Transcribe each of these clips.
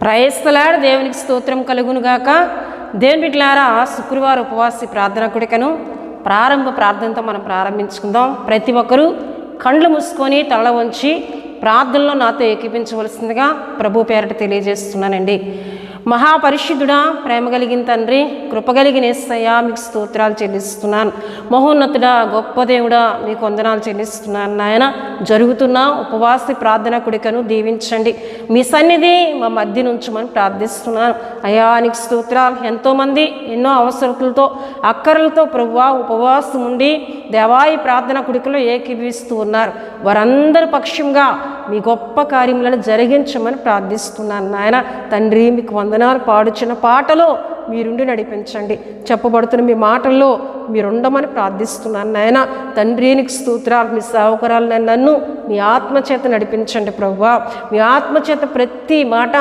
ప్రైస్తలాడు దేవునికి స్తోత్రం కలుగునుగాక. దేవుని బిడ్డలారా, శుక్రవారం ఉపవాసి ప్రార్థన కూడికను ప్రారంభ ప్రార్థనతో మనం ప్రారంభించుకుందాం. ప్రతి ఒక్కరూ కళ్ళు మూసుకొని తల వంచి ప్రార్థనలో నాతో ఏకీపించవలసిందిగా ప్రభు పేరట తెలియజేస్తున్నానండి. మహాపరిశుద్ధుడా, ప్రేమ కలిగిన తండ్రి, కృపగలిగిన యేసయ్యా, మీకు స్తోత్రాలు చెల్లిస్తున్నాను. మహోన్నతుడా, గొప్ప దేవుడా, మీకు వందనాలు చెల్లిస్తున్నాను. నాయన, జరుగుతున్న ఉపవాసి ప్రార్థన కూడికను దీవించండి. మీ సన్నిధి మా మధ్య నుంచమని ప్రార్థిస్తున్నాను. అయ్యా, నీకు స్తోత్రాలు. ఎంతోమంది ఎన్నో అవసరతలతో అక్కరలతో ప్రభువా ఉపవాసం ఉండి దేవాయి ప్రార్థన కూడికలో ఏకీభవిస్తూ ఉన్నారు. వారందరి పక్షంగా మీ గొప్ప కార్యములను జరిగించమని ప్రార్థిస్తున్నాను. నాయన తండ్రి, మీకు వందనాలు. పాడుచున్న పాటలో మీరుండి నడిపించండి. చెప్పబడుతున్న మీ మాటల్లో మీరుండమని ప్రార్థిస్తున్నాను. నాయన తండ్రి, నీకు స్తోత్రాలు. మీ సౌకర్యాలు నన్ను మీ ఆత్మచేత నడిపించండి ప్రభువా. మీ ఆత్మచేత ప్రతి మాట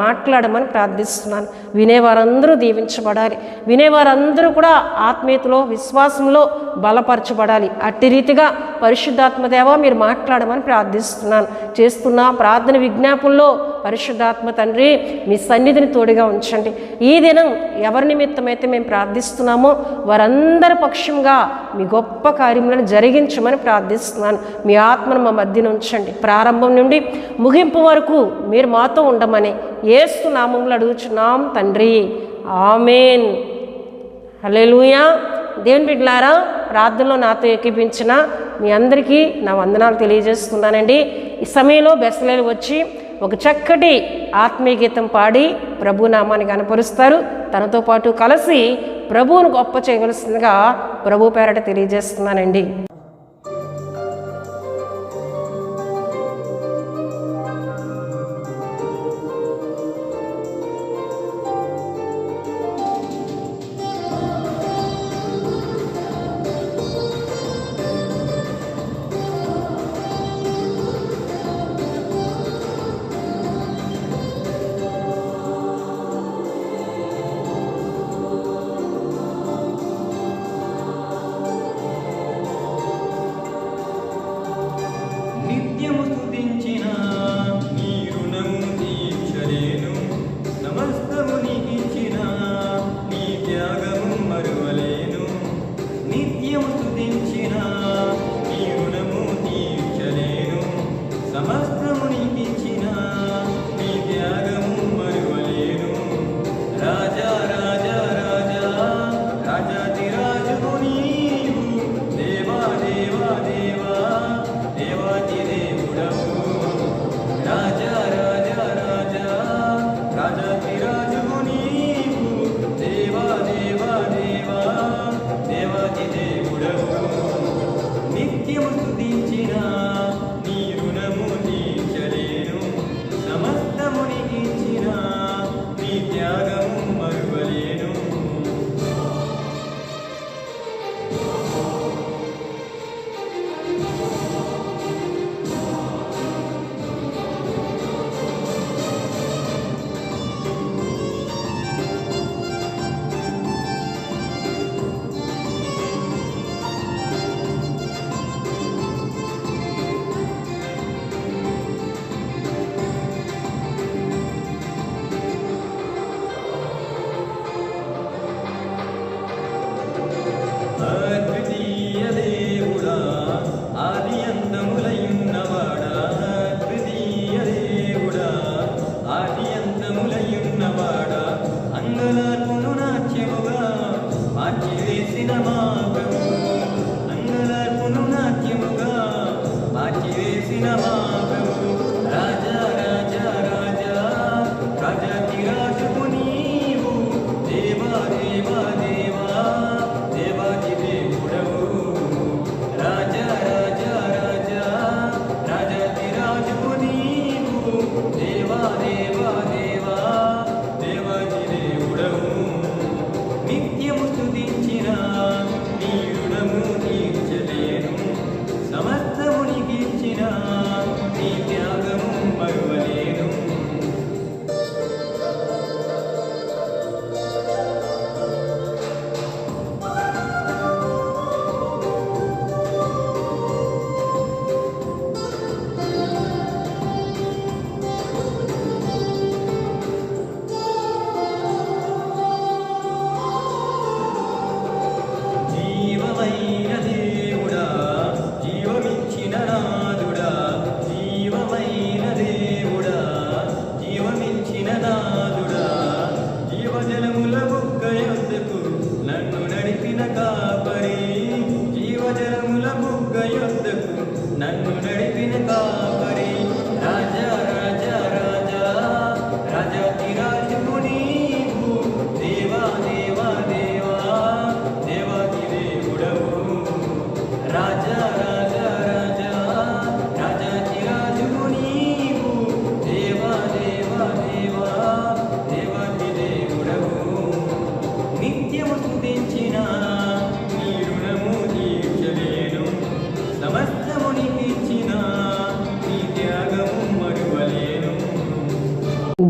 మాట్లాడమని ప్రార్థిస్తున్నాను. వినేవారందరూ దీవించబడాలి. వినేవారందరూ కూడా ఆత్మీయతలో విశ్వాసంలో బలపరచబడాలి. అట్టి రీతిగా పరిశుద్ధాత్మ దేవా మీరు మాట్లాడమని ప్రార్థిస్తున్నాను. చేస్తున్న ప్రార్థన విజ్ఞాపనలో పరిశుద్ధాత్మ తండ్రి మీ సన్నిధిని తోడుగా ఉంచండి. ఈ దినం ఎవరి నిమిత్తమైతే మేము ప్రార్థిస్తున్నామో వారందరి పక్షంగా మీ గొప్ప కార్యములను జరిగించమని ప్రార్థిస్తున్నాను. మీ ఆత్మను మా మధ్యన ఉంచండి. ప్రారంభం నుండి ముగింపు వరకు మీరు మాతో ఉండమని యేసు నామములో అడుగుచున్నాం తండ్రి, ఆమేన్. హల్లెలూయా. దేవుని బిడ్డలారా, ప్రార్థనలో నాతో ఏకీపించిన మీ అందరికీ నా వందనాలు తెలియజేస్తున్నానండి. ఈ సమయంలో బెస్లేలు వచ్చి ఒక చక్కటి ఆత్మీయ గీతం పాడి ప్రభు నామాన్ని కనపరుస్తారు. తనతో పాటు కలిసి ప్రభువును గొప్ప చేయవలసిందిగా ప్రభు పేరట తెలియజేస్తున్నానండి.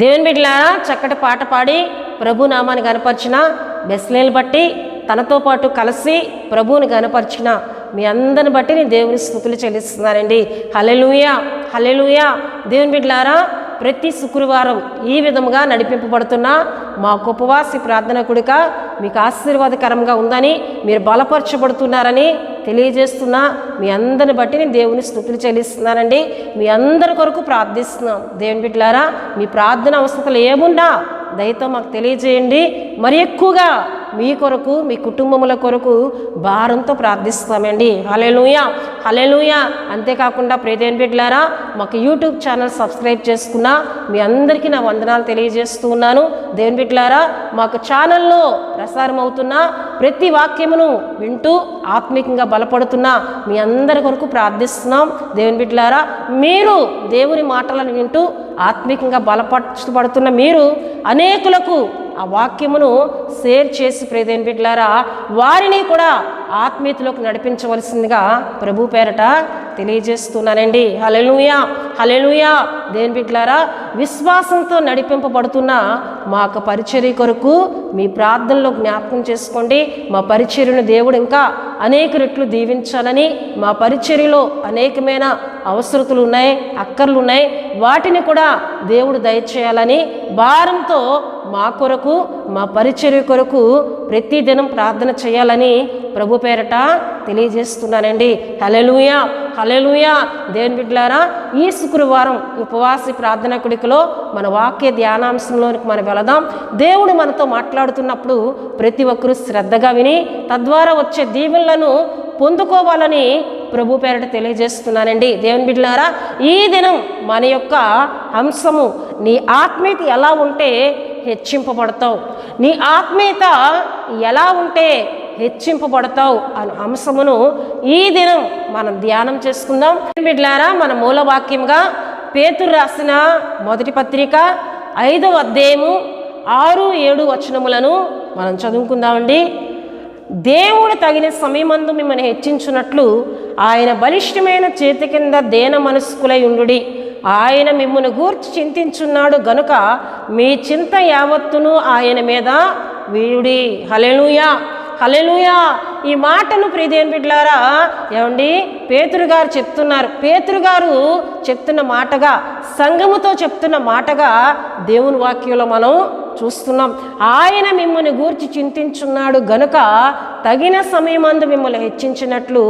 దేవుని బిడ్డలారా, చక్కటి పాట పాడి ప్రభు నామాన్ని గనపరిచిన బెస్లేలు బట్టి తనతో పాటు కలిసి ప్రభువుని గనపరిచిన మీ అందరిని బట్టి నేను దేవుని స్తుతులు చెల్లిస్తున్నానండి. హల్లెలూయా, హల్లెలూయా. దేవుని బిడ్డలారా, ప్రతి శుక్రవారం ఈ విధముగా నడిపింపబడుతున్న మా ఉపవాసి ప్రార్థన కూడిక మీకు ఆశీర్వాదకరంగా ఉందని, మీరు బలపరచబడుతున్నారని తెలియజేస్తున్నా మీ అందరిని బట్టి నేను దేవుని స్తుతులు చెల్లిస్తున్నానండి. మీ అందరి కొరకు ప్రార్థిస్తున్నాం. దేవుని బిడ్డలారా, మీ ప్రార్థన అవసరతలు ఏమున్నా దయతో మాకు తెలియజేయండి. మరి ఎక్కువగా మీ కొరకు, మీ కుటుంబముల కొరకు భారంతో ప్రార్థిస్తామండి. హల్లెలూయా, హల్లెలూయా. అంతేకాకుండా దేవుని బిడ్డలారా, మాకు యూట్యూబ్ ఛానల్ సబ్స్క్రైబ్ చేసుకున్న మీ అందరికీ నా వందనాలు తెలియజేస్తూ ఉన్నాను. దేవుని బిడ్డలారా, మాకు ఛానల్లో ప్రసారం అవుతున్న ప్రతి వాక్యమును వింటూ ఆత్మీయంగా బలపడుతున్న మీ అందరి కొరకు ప్రార్థిస్తున్నాం. దేవుని బిడ్డలారా, మీరు దేవుని మాటలను వింటూ ఆత్మీయంగా బలపరచబడుతున్న మీరు అనేకులకు ఆ వాక్యమును షేర్ చేసి దేవుని బిడ్డలారా వారిని కూడా ఆత్మీయతలోకి నడిపించవలసిందిగా ప్రభు పేరట తెలియజేస్తున్నానండి. హల్లెలూయా, హల్లెలూయా. దేవుని బిడ్డలారా, విశ్వాసంతో నడిపింపబడుతున్న మా యొక్క పరిచర్య కొరకు మీ ప్రార్థనలో జ్ఞాపకం చేసుకోండి. మా పరిచర్యను దేవుడు ఇంకా అనేక రెట్లు దీవించాలని, మా పరిచర్యలో అనేకమైన అవసరతలు ఉన్నాయి, అక్కర్లు ఉన్నాయి, వాటిని కూడా దేవుడు దయచేయాలని భారంతో మా కొరకు, మా పరిచర్య కొరకు ప్రతిదినం ప్రార్థన చేయాలని ప్రభు పేరట తెలియజేస్తున్నానండి. హల్లెలూయా, హల్లెలూయా. దేవుని బిడ్డలారా, ఈ శుక్రవారం ఉపవాసి ప్రార్థన కూడికలో మన వాక్య ధ్యానాంశంలోనికి మనం వెళదాం. దేవుడు మనతో మాట్లాడుతున్నప్పుడు ప్రతి ఒక్కరూ శ్రద్ధగా విని తద్వారా వచ్చే దీవెనలను పొందుకోవాలని ప్రభు పేరట తెలియజేస్తున్నానండి. దేవుని బిడ్డలారా, ఈ దినం మన యొక్క అంశము నీ ఆత్మీయత ఎలా ఉంటే హెచ్చింపబడతావు, నీ ఆత్మీయత ఎలా ఉంటే హెచ్చింపబడతావు అనే అంశమును ఈ దినం మనం ధ్యానం చేసుకుందాం. బిడ్డలారా, మన మూల వాక్యంగా పేతురు రాసిన మొదటి పత్రిక 5వ అధ్యాయము 6-7 వచనములను మనం చదువుకుందామండి. దేవుడు తగిన సమయమందు మిమ్మల్ని హెచ్చించున్నట్లు ఆయన బలిష్టమైన చేతి కింద దేన మనస్కులై ఉండుడి. ఆయన మిమ్మల్ని గూర్చి చింతించున్నాడు గనుక మీ చింత యావత్తును ఆయన మీద వీయుడి. హల్లెలూయా, హల్లెలూయా. ఈ మాటను ప్రియదేవుని బిడ్డలారా, ఏమండి పేతురు గారు చెప్తున్నారు. పేతురు గారు చెప్తున్న మాటగా, సంఘముతో చెప్తున్న మాటగా దేవుని వాక్యంలో మనం చూస్తున్నాం. ఆయన మిమ్మల్ని గూర్చి చింతించున్నాడు గనుక తగిన సమయమందు మిమ్మల్ని హెచ్చించినట్లు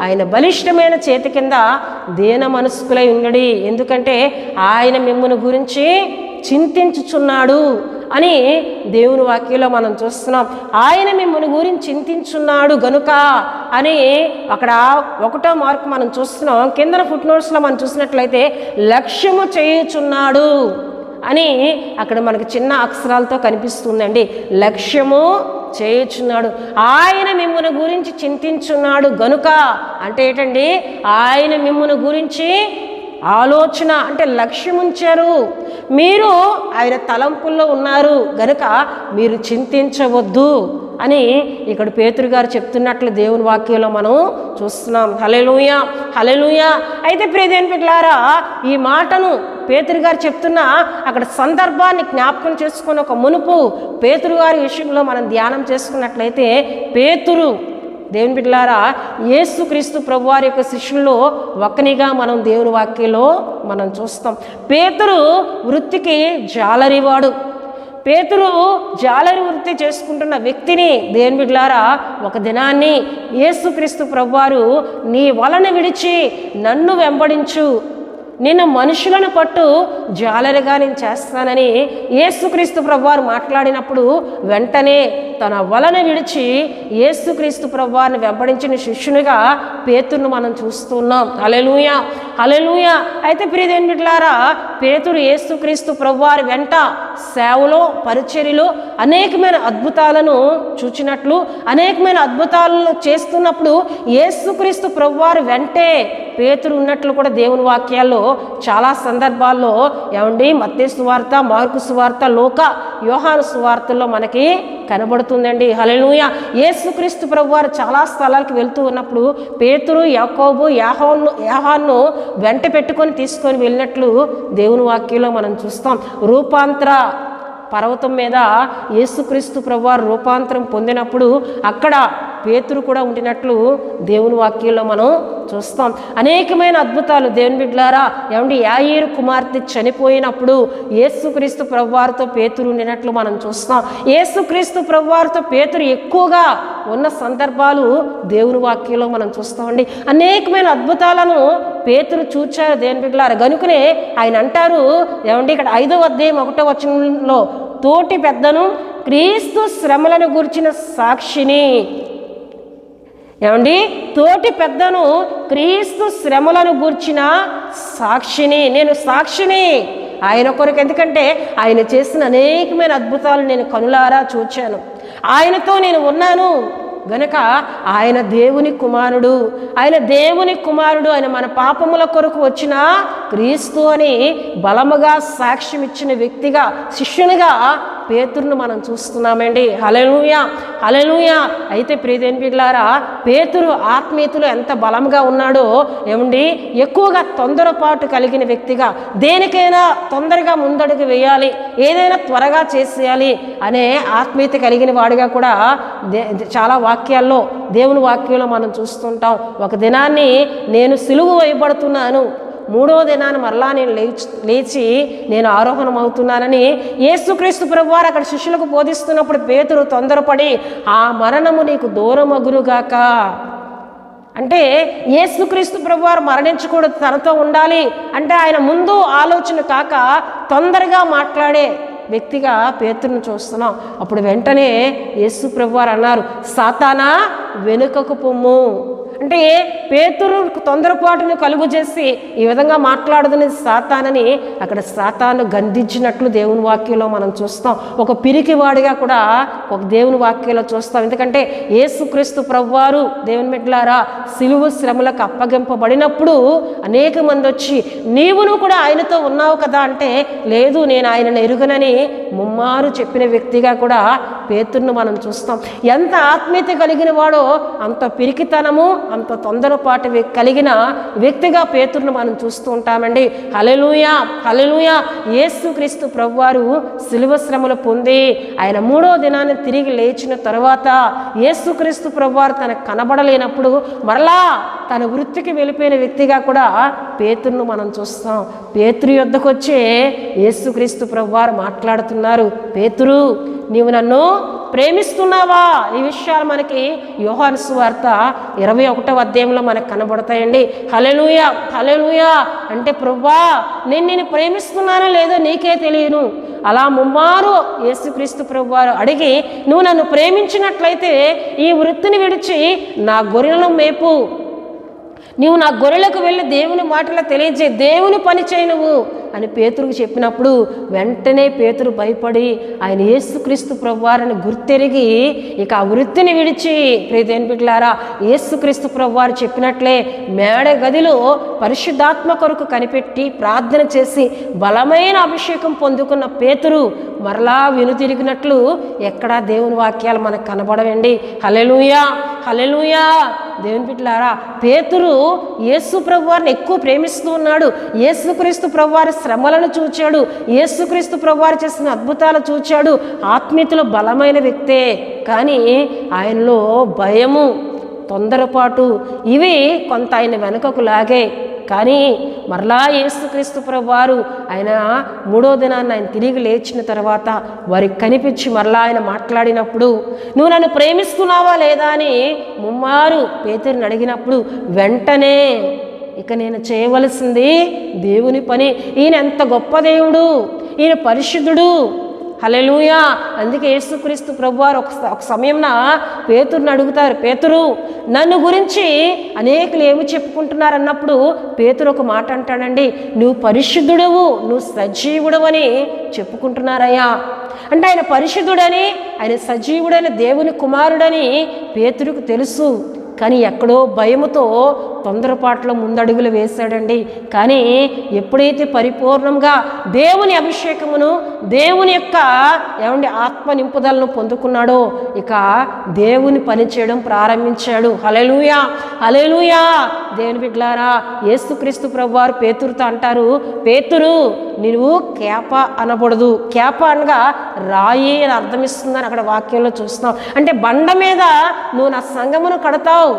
ఆయన బలిష్టమైన చేతి కింద దీన మనస్కులై ఉండడి. ఎందుకంటే ఆయన మిమ్మల్ని గురించి చింతించుచున్నాడు అని దేవుని వాక్యంలో మనం చూస్తున్నాం. ఆయన మిమ్మల్ని గురించి చింతించున్నాడు గనుక అని అక్కడ 1వ మార్కు మనం చూస్తున్నాం. కింద ఫుట్ నోట్స్లో మనం చూసినట్లయితే లక్ష్యము చేయుచున్నాడు అని అక్కడ మనకి చిన్న అక్షరాలతో కనిపిస్తుందండి. లక్ష్యము చేయుచున్నాడు. ఆయన మిమ్మల్ని గురించి చింతించున్నాడు గనుక అంటే ఏంటండి, ఆయన మిమ్మల్ని గురించి ఆలోచన అంటే లక్ష్యం ఉంచారు. మీరు ఆయన తలంపుల్లో ఉన్నారు గనుక మీరు చింతించవద్దు అని ఇక్కడ పేతురు గారు చెప్తున్నట్లు దేవుని వాక్యంలో మనం చూస్తున్నాం. హల్లెలూయా, హల్లెలూయా. అయితే ప్రియదేవుని బిడ్డలారా, ఈ మాటను పేతురు గారు చెప్తున్న అక్కడ సందర్భాన్ని జ్ఞాపకం చేసుకుని ఒక మునుపు పేతురు గారి విషయంలో మనం ధ్యానం చేసుకున్నట్లయితే, పేతురు దేవుని బిడ్డలారా యేసుక్రీస్తు ప్రభువారి యొక్క శిష్యుల్లో ఒకనిగా మనం దేవుని వాక్యంలో మనం చూస్తాం. పేతురు వృత్తికి జాలరివాడు. పేతురు జాలరి వృత్తి చేసుకుంటున్న వ్యక్తిని దేవుని బిడ్డలారా ఒక దినాన్ని యేసుక్రీస్తు ప్రభువారు నీ వలన విడిచి నన్ను వెంబడించు, నేను మనుషులను పట్టు జాలరిగా నేను చేస్తానని యేసుక్రీస్తు ప్రభువారు మాట్లాడినప్పుడు వెంటనే తన వలన విడిచి యేసుక్రీస్తు ప్రభువారిని వెంబడించిన శిష్యునిగా పేతురును మనం చూస్తున్నాం. హల్లెలూయా, హల్లెలూయా. అయితే ప్రియదేవుని బిడ్డలారా, పేతురు యేసుక్రీస్తు ప్రభువారి వెంట సేవలో పరిచర్యలో అనేకమైన అద్భుతాలను చూచినట్లు, అనేకమైన అద్భుతాలను చేస్తున్నప్పుడు యేసుక్రీస్తు ప్రభువారి వెంటే పేతురు ఉన్నట్లు కూడా దేవుని వాక్యాల్లో చాలా సందర్భాల్లో ఏమండి మత్తయి సువార్త, మార్కు సువార్త, లూకా యోహాను సువార్తల్లో మనకి కనబడుతుందండి. హల్లెలూయా. యేసుక్రీస్తు ప్రభువారు చాలా స్థలాలకు వెళ్తూ ఉన్నప్పుడు పేతురు, యాకోబు, యోహాను వెంట పెట్టుకొని తీసుకొని వెళ్ళినట్లు దేవుని వాక్యంలో మనం చూస్తాం. రూపాంతర పర్వతం మీద యేసుక్రీస్తు ప్రభువారు రూపాంతరం పొందినప్పుడు అక్కడ పేతురు కూడా ఉండినట్లు దేవుని వాక్యంలో మనం చూస్తాం. అనేకమైన అద్భుతాలు దేవుని బిడ్డలారా. ఏమండి, యాయీరు కుమార్తె చనిపోయినప్పుడు యేసుక్రీస్తు ప్రభువారితో పేతురు ఉండినట్లు మనం చూస్తాం. యేసుక్రీస్తు ప్రభువారితో పేతురు ఎక్కువగా ఉన్న సందర్భాలు దేవుని వాక్యంలో మనం చూస్తామండి. అనేకమైన అద్భుతాలను పేతురు చూచారు దేవుని బిడ్డలారా. గనుకనే ఆయన అంటారు, ఏమండి, ఇక్కడ 5వ అధ్యాయం 1వ వచనంలో, తోటి పెద్దను క్రీస్తు శ్రమలను గురించిన సాక్షిని. ఏమండి, తోటి పెద్దను క్రీస్తు శ్రమలను గూర్చిన సాక్షిని. నేను సాక్షిని ఆయన కొరకు. ఎందుకంటే ఆయన చేసిన అనేకమైన అద్భుతాలు నేను కనులారా చూచాను. ఆయనతో నేను ఉన్నాను గనక ఆయన దేవుని కుమారుడు, ఆయన మన పాపముల కొరకు వచ్చిన క్రీస్తు అని బలముగా సాక్ష్యం ఇచ్చిన వ్యక్తిగా, శిష్యునిగా పేతురును మనం చూస్తున్నామండి. హల్లెలూయా, హల్లెలూయా. అయితే ప్రియదేవుని బిడ్డలారా, పేతురు ఆత్మీయతలో ఎంత బలంగా ఉన్నాడో, ఏమండి, ఎక్కువగా తొందరపాటు కలిగిన వ్యక్తిగా, దేనికైనా తొందరగా ముందడుగు వేయాలి, ఏదైనా త్వరగా చేసేయాలి అనే ఆత్మీయత కలిగిన వాడిగా కూడా చాలా వాక్యాల్లో, దేవుని వాక్యంలో మనం చూస్తుంటాం. ఒక దినాన్ని నేను సిలువ వేయబడుతున్నాను, 3వ దినాన్ని మరలా నేను లేచి నేను ఆరోహణం అవుతున్నానని యేసుక్రీస్తు ప్రభువారు అక్కడ శిష్యులకు బోధిస్తున్నప్పుడు పేతురు తొందరపడి, ఆ మరణము నీకు దూరమగునుగాక. అంటే యేసుక్రీస్తు ప్రభువారు మరణించకూడదు, తనతో ఉండాలి అంటే ఆయన ముందు ఆలోచన కాక తొందరగా మాట్లాడే వ్యక్తిగా పేతురును చూస్తున్నాం. అప్పుడు వెంటనే యేసు ప్రభువారు అన్నారు, సాతానా వెనుకకు పొమ్ము. అంటే పేతురు తొందరపాటును కలుగు చేసి ఈ విధంగా మాట్లాడుతున్న సాతానని అక్కడ సాతాను గంధించినట్లు దేవుని వాక్యంలో మనం చూస్తాం. ఒక పిరికివాడిగా కూడా ఒక దేవుని వాక్యంలో చూస్తాం. ఎందుకంటే యేసుక్రీస్తు ప్రభువారు దేవుని బిడ్డలారా సిలువ శ్రమలకు అప్పగింపబడినప్పుడు అనేక మంది వచ్చి, నీవును కూడా ఆయనతో ఉన్నావు కదా అంటే, లేదు నేను ఆయనను ఎరుగనని ముమ్మారు చెప్పిన వ్యక్తిగా కూడా పేతురును మనం చూస్తాం. ఎంత ఆత్మీయత కలిగిన వాడో అంత పిరికితనము, అంత తొందరపాటు కలిగిన వ్యక్తిగా పేతురును మనం చూస్తూ ఉంటామండి. హల్లెలూయా, హల్లెలూయా. యేసుక్రీస్తు ప్రభువారు సిలువ శ్రమలు పొంది ఆయన 3వ దినాన్ని తిరిగి లేచిన తర్వాత యేసుక్రీస్తు ప్రభువారు తనకు కనబడలేనప్పుడు మరలా తన వృత్తికి వెళ్ళిపోయిన వ్యక్తిగా కూడా పేతురును మనం చూస్తాం. పేతురు యొద్దకు వచ్చే యేసుక్రీస్తు ప్రభువారు మాట్లాడుతున్నారు, పేతురు నీవు నన్ను ప్రేమిస్తున్నావా? ఈ విషయాలు మనకి యోహాను సువార్త 21వ అధ్యాయంలో మనకు కనబడతాయండి. హల్లెలూయా, హల్లెలూయా. అంటే ప్రభువా నేను ప్రేమిస్తున్నానో లేదో నీకే తెలియను. అలా ముమ్మారు యేసుక్రీస్తు ప్రభువారు అడిగి, నువ్వు నన్ను ప్రేమించినట్లయితే ఈ వృత్తిని విడిచి నా గొర్రెలను మేపు, నీవు నా గొర్రెలకు వెళ్ళి దేవుని మాటలు తెలియజే, దేవుని పని చేయి నువ్వు అని పేతురుకు చెప్పినప్పుడు వెంటనే పేతురు భయపడి ఆయన యేసుక్రీస్తు ప్రభువారిని గుర్తెరిగి ఇక ఆ వృత్తిని విడిచి, ప్రియదేవుని బిడ్డలారా, యేసుక్రీస్తు ప్రభువారు చెప్పినట్లే మేడ గదిలో పరిశుద్ధాత్మ కొరకు కనిపెట్టి ప్రార్థన చేసి బలమైన అభిషేకం పొందుకున్న పేతురు మరలా వెనుతిరిగినట్లు ఎక్కడా దేవుని వాక్యాలు మనకు కనబడవండి. హల్లెలూయా, హల్లెలూయా. దేవుని బిడ్డలారా, పేతురు యేసు ప్రభువారిని ఎక్కువ ప్రేమిస్తూ ఉన్నాడు. యేసుక్రీస్తు ప్రభువారి శ్రమలను చూచాడు, యేసుక్రీస్తు ప్రభువారు చేసిన అద్భుతాలు చూచాడు. ఆత్మీయతలో బలమైన వ్యక్తే, కానీ ఆయనలో భయము, తొందరపాటు ఇవి కొంత ఆయన వెనుకకు లాగే. కానీ మరలా యేసుక్రీస్తు ప్రభువారు ఆయన 3వ దినాన్ని ఆయన తిరిగి లేచిన తర్వాత వారికి కనిపించి మరలా ఆయన మాట్లాడినప్పుడు, నువ్వు నన్ను ప్రేమిస్తున్నావా లేదా అని ముమ్మారు పేతురుని అడిగినప్పుడు వెంటనే ఇక నేను చేయవలసింది దేవుని పని, ఈయన ఎంత గొప్ప దేవుడు, ఈయన పరిశుద్ధుడు. హల్లెలూయా. అందుకే యేసుక్రీస్తు ప్రభువారు ఒక సమయంన పేతురుని అడుగుతారు, పేతురు నన్ను గురించి అనేకులు ఏమి చెప్పుకుంటున్నారు అన్నప్పుడు పేతురు ఒక మాట అంటాడండి, నువ్వు పరిశుద్ధుడవు, నువ్వు సజీవుడవని చెప్పుకుంటున్నారయ్యా. అంటే ఆయన పరిశుద్ధుడని, ఆయన సజీవుడని, దేవుని కుమారుడని పేతురుకు తెలుసు. కానీ ఎక్కడో భయముతో తొందరపాట్లో ముందడుగులు వేశాడండి. కానీ ఎప్పుడైతే పరిపూర్ణంగా దేవుని అభిషేకమును, దేవుని యొక్క ఆత్మ నింపుదలను పొందుకున్నాడో ఇక దేవుని పని చేయడం ప్రారంభించాడు. హల్లెలూయా, హల్లెలూయా. దేవుని బిడ్డలారా, యేసుక్రీస్తు ప్రభువారు పేతురుతో అంటారు, పేతురు నువ్వు కేప అనబడదు. కేప అనగా రాయి అని అర్థమిస్తుందని అక్కడ వాక్యంలో చూస్తున్నావు. అంటే బండ మీద నువ్వు నా సంఘమును కడతావు.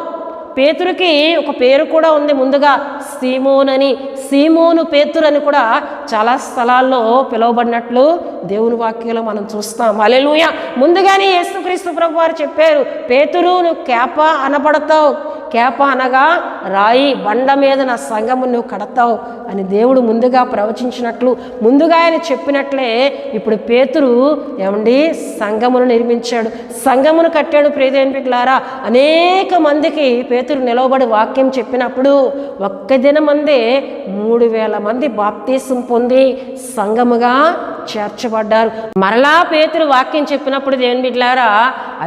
పేతురుకి ఒక పేరు కూడా ఉంది ముందుగా, సీమోనని. సీమోను పేతురు అని కూడా చాలా స్థలాల్లో పిలువబడినట్లు దేవుని వాక్యంలో మనం చూస్తాం. హల్లెలూయా. ముందుగానే యేసుక్రీస్తు ప్రభువారు చెప్పారు, పేతురు నువ్వు కేప అనబడతావు. కేప అనగా రాయి, బండ మీద నా సంఘము నువ్వు కడతావు అని దేవుడు ముందుగా ప్రవచించినట్లు, ముందుగా ఆయన చెప్పినట్లే ఇప్పుడు పేతురు సంఘమును నిర్మించాడు, సంఘమును కట్టాడు. ప్రియదేవుని బిడ్డలారా, అనేక మందికి పేతురు నిలవబడి వాక్యం చెప్పినప్పుడు ఒక్క దినమందే 3000 మంది బాప్తీసం పొంది సంఘముగా చేర్చబడ్డారు. మరలా పేతురు వాక్యం చెప్పినప్పుడు దేవుని బిడ్డలారా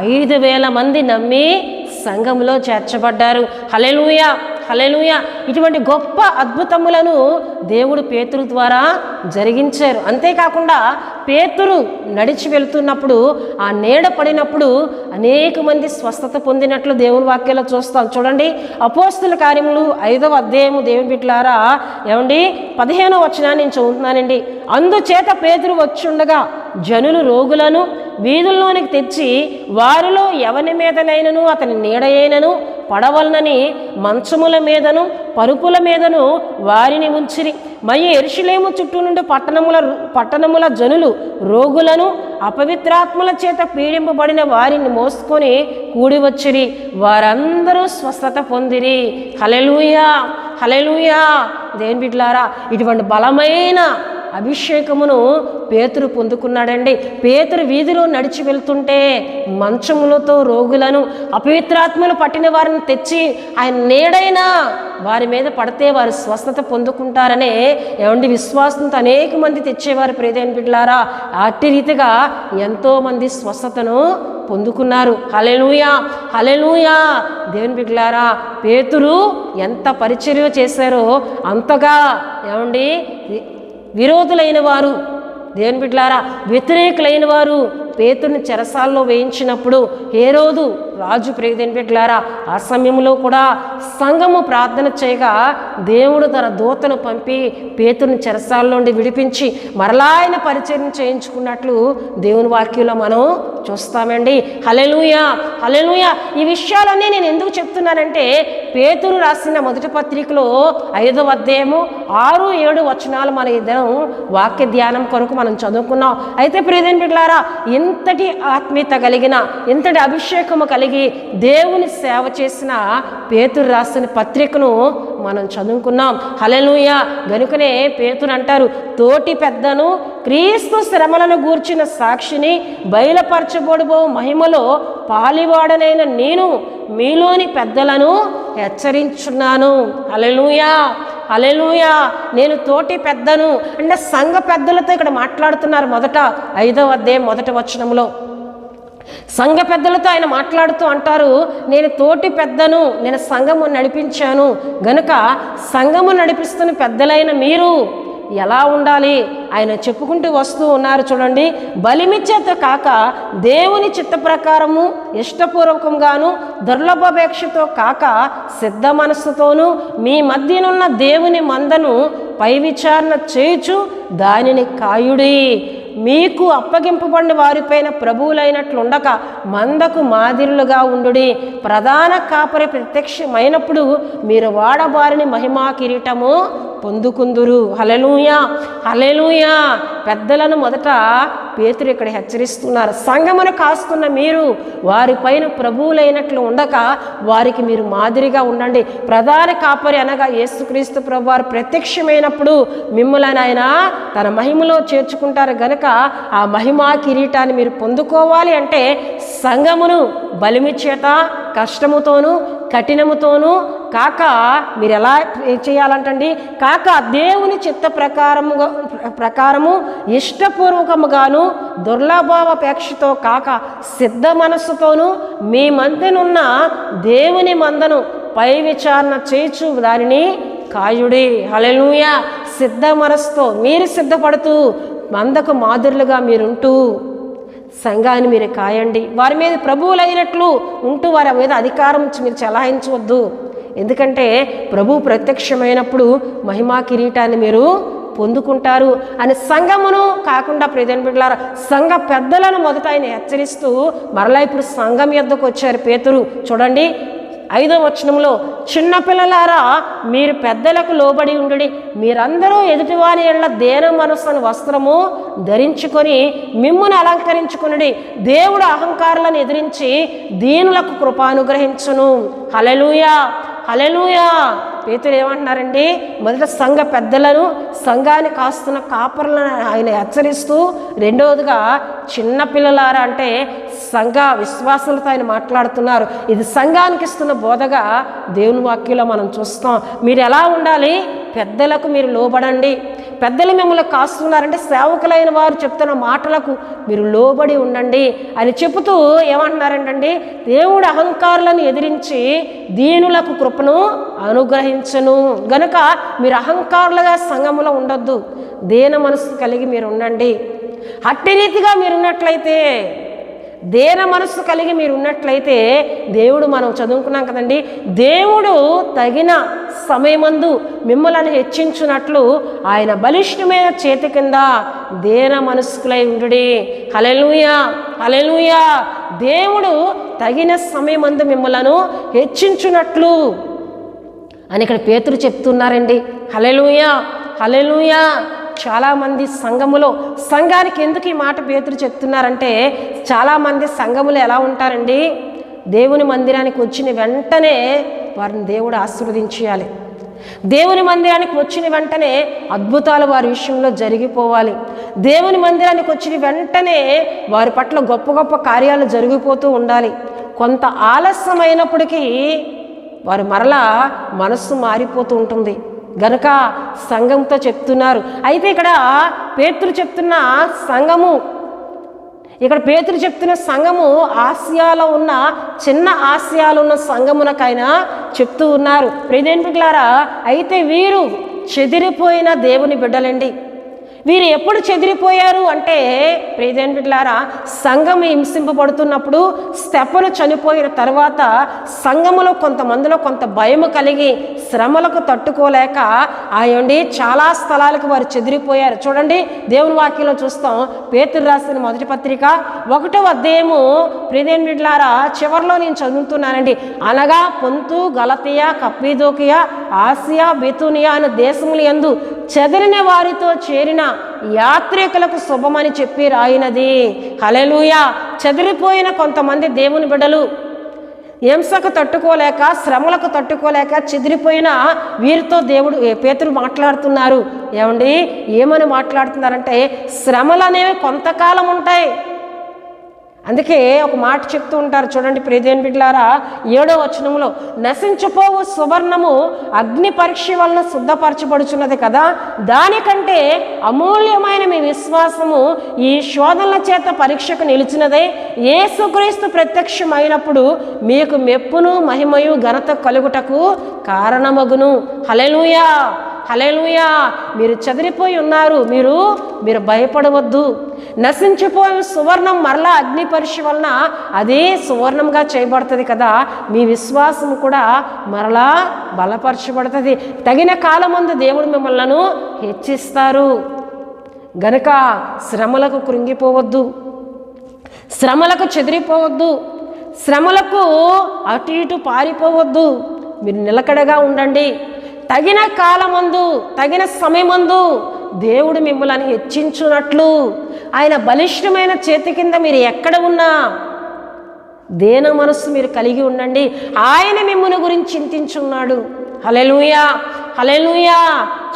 5000 మంది నమ్మి సంఘములో చేర్చబడ్డారు. హల్లెలూయా, హల్లెలూయా. ఇటువంటి గొప్ప అద్భుతములను దేవుడు పేతురు ద్వారా జరిగించారు. అంతేకాకుండా పేతురు నడిచి వెళుతున్నప్పుడు ఆ నీడ పడినప్పుడు అనేక మంది స్వస్థత పొందినట్లు దేవుని వాక్యాల్లో చూస్తాం. చూడండి, అపోస్తుల కార్యములు 5వ అధ్యాయము దేవుని బిడ్డలారా 15వ వచనాన్ని నేను చదువుతున్నానండి. అందుచేత పేతురు వచ్చుండగా జనులు రోగులను వీధుల్లోనికి తెచ్చి వారిలో ఎవని మీదనైనను అతని నీడయైనను పడవలనని మంచముల మీదను పరుపుల మీదను వారిని ఉంచిరి. మరియు యెరూషలేము చుట్టూ నుండి పట్టణముల జనులు రోగులను అపవిత్రాత్మల చేత పీడింపబడిన వారిని మోసుకొని కూడి వచ్చిరి. వారందరూ స్వస్థత పొందిరి. హల్లెలూయా, హల్లెలూయా. దేవుని బిడ్డలారా, ఇటువంటి బలమైన అభిషేకమును పేతురు పొందుకున్నాడండి. పేతురు వీధిలో నడిచి వెళ్తుంటే మంచములతో రోగులను అపవిత్రాత్మలు పట్టిన వారిని తెచ్చి ఆయన నీడైనా వారి మీద పడితే వారు స్వస్థత పొందుకుంటారనే విశ్వాసంతో అనేక మంది తెచ్చేవారు. ప్రియదేవుని బిడ్డలారా, అట్టి రీతిగా ఎంతోమంది స్వస్థతను పొందుకున్నారు. హల్లెలూయా, హల్లెలూయా. దేవుని బిడ్డలారా, పేతురు ఎంత పరిచర్య చేశారో అంతగా విరోధులైన వారు, దేవుని బిడ్డలారా వ్యతిరేకులైన వారు పేతురుని చెరసాల్లో వేయించినప్పుడు హేరోదు రాజు, ప్రియదేవుని బిడ్డలారా, ఆ సమయంలో కూడా సంఘము ప్రార్థన చేయగా దేవుడు తన దూతను పంపి పేతురుని చెరసాల నుండి విడిపించి మరలా ఆయన పరిచయం చేయించుకున్నట్లు దేవుని వాక్యంలో మనం చూస్తామండి. హల్లెలూయా, హల్లెలూయా. ఈ విషయాలన్నీ నేను ఎందుకు చెప్తున్నానంటే పేతురు రాసిన మొదటి పత్రికలో 5వ అధ్యాయము 6-7 వచనాలు మన ఇద్దరం వాక్య ధ్యానం కొరకు మనం చదువుకున్నాం. అయితే ప్రియదేవుని బిడ్డలారా, ఎంతటి ఆత్మీయత కలిగిన, ఎంతటి అభిషేకము కలిగి దేవుని సేవ చేసిన పేతురు రాసిన పత్రికను మనం చదువుకున్నాం. హల్లెలూయా. గనుకనే పేతురు అంటారు, తోటి పెద్దను క్రీస్తు శ్రమలను గూర్చిన సాక్షిని బయలుపరచబడబో మహిమలో పాలివాడనైన నేను మీలోని పెద్దలను హెచ్చరించున్నాను. హల్లెలూయా, హల్లెలూయా. నేను తోటి పెద్దను అంటే సంఘ పెద్దలతో ఇక్కడ మాట్లాడుతున్నారు. మొదట 5వ అధ్యాయం 1వ వచనంలో సంఘ పెద్దలతో ఆయన మాట్లాడుతూ అంటారు, నేను తోటి పెద్దను, నేను సంఘము నడిపించాను గనుక సంఘము నడిపిస్తున్న పెద్దలైన మీరు ఎలా ఉండాలి ఆయన చెప్పుకుంటూ వస్తూ ఉన్నారు. చూడండి, బలిమిచ్చేత కాక దేవుని చిత్త ప్రకారము ఇష్టపూర్వకంగాను దుర్లభాపేక్షతో కాక సిద్ధ మనస్సుతోనూ మీ మధ్యనున్న దేవుని మందను పై విచారణ చేయుచు దానిని కాయుడి. మీకు అప్పగింపబడిన వారిపైన ప్రభువులైనట్లుండక మందకు మాదిరులుగా ఉండుడి. ప్రధాన కాపరి ప్రత్యక్షమైనప్పుడు మీరు వాడబారిని మహిమా కిరీటము పొందుకుందురు. హల్లెలూయా, హల్లెలూయా. పెద్దలను మొదట పేతురు ఇక్కడ హెచ్చరిస్తున్నారు. సంఘమును కాస్తున్న మీరు వారిపైన ప్రభువులైనట్లు ఉండక వారికి మీరు మాదిరిగా ఉండండి. ప్రధాన కాపరి అనగా యేసుక్రీస్తు ప్రభు వారు ప్రత్యక్షమైనప్పుడు మిమ్మల్ని ఆయన తన మహిమలో చేర్చుకుంటారు గనుక ఆ మహిమా కిరీటాన్ని మీరు పొందుకోవాలి అంటే సంఘమును బలిమి చేత కష్టముతోనూ కఠినముతోనూ కాక మీరు ఎలా చేయాలంటండి, కాక దేవుని చిత్త ప్రకారము ఇష్టపూర్వకముగాను దుర్లభాపేక్షతో కాక సిద్ధ మనస్సుతోనూ మీ మధ్యనున్న దేవుని మందను పై విచారణ చేయుచు దానిని కాయుడి. హల్లెలూయా. సిద్ధ మనసుతో మీరు సిద్ధపడుతూ మందకు మాదిరులుగా మీరుంటూ సంఘాన్ని మీరు కాయండి. వారి మీద ప్రభువులైనట్లు ఉంటూ వారి మీద అధికారం మీరు చలాయించవద్దు. ఎందుకంటే ప్రభు ప్రత్యక్షమైనప్పుడు మహిమా కిరీటాన్ని మీరు పొందుకుంటారు అని సంఘమును కాకుండా ప్రియమైన బిడ్డలారా సంఘ పెద్దలను మొదట ఆయన హెచ్చరిస్తూ మరలా ఇప్పుడు సంఘం యొద్దకు వచ్చారు పేతురు. చూడండి 5వ వచనంలో, చిన్నపిల్లలారా మీరు పెద్దలకు లోబడి ఉండుడి, మీరందరూ ఎదుటివారి ఎడల దేన మనస్సును వస్త్రము ధరించుకొని మిమ్మును అలంకరించుకునుడి. దేవుడు అహంకారులను ఎదిరించి దీనులకు కృప అనుగ్రహించును. హల్లెలూయా, హల్లెలూయా. పేతురు ఏమంటున్నారండి? మొదట సంఘ పెద్దలను, సంఘాన్ని కాస్తున్న కాపరులను ఆయన హెచ్చరిస్తూ, రెండవదిగా చిన్నపిల్లలారా అంటే సంఘ విశ్వాసులతో ఆయన మాట్లాడుతున్నారు. ఇది సంఘానికి ఇస్తున్న బోధగా దేవుని వాక్యంలో మనం చూస్తాం. మీరు ఎలా ఉండాలి? పెద్దలకు మీరు లోబడండి. పెద్దలు మిమ్మల్ని కాస్తున్నారంటే సేవకులైన వారు చెప్తున్న మాటలకు మీరు లోబడి ఉండండి అని చెబుతూ ఏమంటున్నారంటండి? దేవుడు అహంకారులను ఎదిరించి దీనులకు కృపను అనుగ్రహించను. గనుక మీరు అహంకారులుగా సంఘములో ఉండొద్దు, దీన మనసు కలిగి మీరు ఉండండి. అట్టి రీతిగా మీరున్నట్లయితే, దేన మనస్సు కలిగి మీరు ఉన్నట్లయితే దేవుడు, మనం చదువుకున్నాం కదండి, దేవుడు తగిన సమయమందు మిమ్మల్ని హెచ్చించున్నట్లు ఆయన బలిష్టమైన చేతి కింద దేన మనస్కులై ఉండుడి. హల్లెలూయా, హల్లెలూయా. దేవుడు తగిన సమయమందు మిమ్మలను హెచ్చించున్నట్లు అని ఇక్కడ పేతురు చెప్తున్నారండి. హల్లెలూయా, హల్లెలూయా. చాలామంది సంఘానికి ఎందుకు ఈ మాట పేతురు చెప్తున్నారంటే, చాలామంది సంఘములు ఎలా ఉంటారండి? దేవుని మందిరానికి వచ్చిన వెంటనే వారిని దేవుడు ఆశీర్వదించేయాలి. దేవుని మందిరానికి వచ్చిన వెంటనే అద్భుతాలు వారి విషయంలో జరిగిపోవాలి. దేవుని మందిరానికి వచ్చిన వెంటనే వారి పట్ల గొప్ప గొప్ప కార్యాలు జరిగిపోతూ ఉండాలి. కొంత ఆలస్యమైనప్పటికీ వారు మరలా మనస్సు మారిపోతూ ఉంటుంది. గనుక సంఘంతో చెప్తున్నారు. అయితే ఇక్కడ పేతురు చెప్తున్న సంఘము ఆసియాలో ఉన్న, చిన్న ఆసియాలో ఉన్న సంఘమునకైనా చెప్తూ ఉన్నారు. ప్రియదేవులారా, అయితే వీరు చెదిరిపోయిన దేవుని బిడ్డలండి. వీరు ఎప్పుడు చెదిరిపోయారు అంటే, ప్రియదేవులారా, సంఘం హింసింపబడుతున్నప్పుడు, స్తెఫను చనిపోయిన తర్వాత సంఘములో కొంతమందిలో కొంత భయము కలిగి శ్రమలకు తట్టుకోలేక ఆయండి చాలా స్థలాలకు వారు చెదిరిపోయారు. చూడండి, దేవుని వాక్యంలో చూస్తాం. పేతురు రాసిన మొదటి పత్రిక 1వ అధ్యాయము ప్రియదేవులారా చివరిలో నేను చదువుతున్నానండి. అనగా పొంతు, గలతియా, కప్పీదోకియా, ఆసియా, బెతూనియా అనే దేశముల యందు చెదిరిన వారితో చేరిన యాత్రికులకు శుభమని చెప్పి రాయినది. హల్లెలూయా. చెదిరిపోయిన కొంతమంది దేవుని బిడ్డలు హింసకు తట్టుకోలేక, శ్రమలకు తట్టుకోలేక చెదిరిపోయిన వీరితో దేవుడు పేతురు మాట్లాడుతున్నారు. ఏమని మాట్లాడుతున్నారంటే, శ్రమలు అనేవి కొంతకాలం ఉంటాయి. అందుకే ఒక మాట చెప్తూ ఉంటారు. చూడండి ప్రియదేవుని బిడ్డలారా, 7వ వచనంలో, నశించిపోవు సువర్ణము అగ్ని పరీక్ష వలన శుద్ధపరచబడుచున్నది కదా, దానికంటే అమూల్యమైన మీ విశ్వాసము ఈ శోధనల చేత పరీక్షకు నిలిచినదే. యేసుక్రీస్తు ప్రత్యక్షమైనప్పుడు మీకు మెప్పును, మహిమయు, ఘనత కలుగుటకు కారణమగును. హల్లెలూయా, హల్లెలూయా. మీరు చెదిరిపోయి ఉన్నారు, మీరు భయపడవద్దు. నశించిపోయిన సువర్ణం మరలా అగ్ని పరీక్ష వలన అది సువర్ణంగా చేయబడుతుంది కదా, మీ విశ్వాసం కూడా మరలా బలపరచబడుతుంది. తగిన కాలమందు దేవుడు మిమ్మల్ని హెచ్చిస్తారు. గనుక శ్రమలకు కృంగిపోవద్దు, శ్రమలకు చెదిరిపోవద్దు, శ్రమలకు అటు ఇటు పారిపోవద్దు. మీరు నిలకడగా ఉండండి. తగిన కాలమందు, తగిన సమయమందు దేవుడు మిమ్మల్ని హెచ్చించున్నట్లు ఆయన బలిష్టమైన చేతి కింద మీరు ఎక్కడ ఉన్నా దేన మనస్సు మీరు కలిగి ఉండండి. ఆయన మిమ్మల్ని గురించి చింతించున్నాడు. హల్లెలూయా, హల్లెలూయా.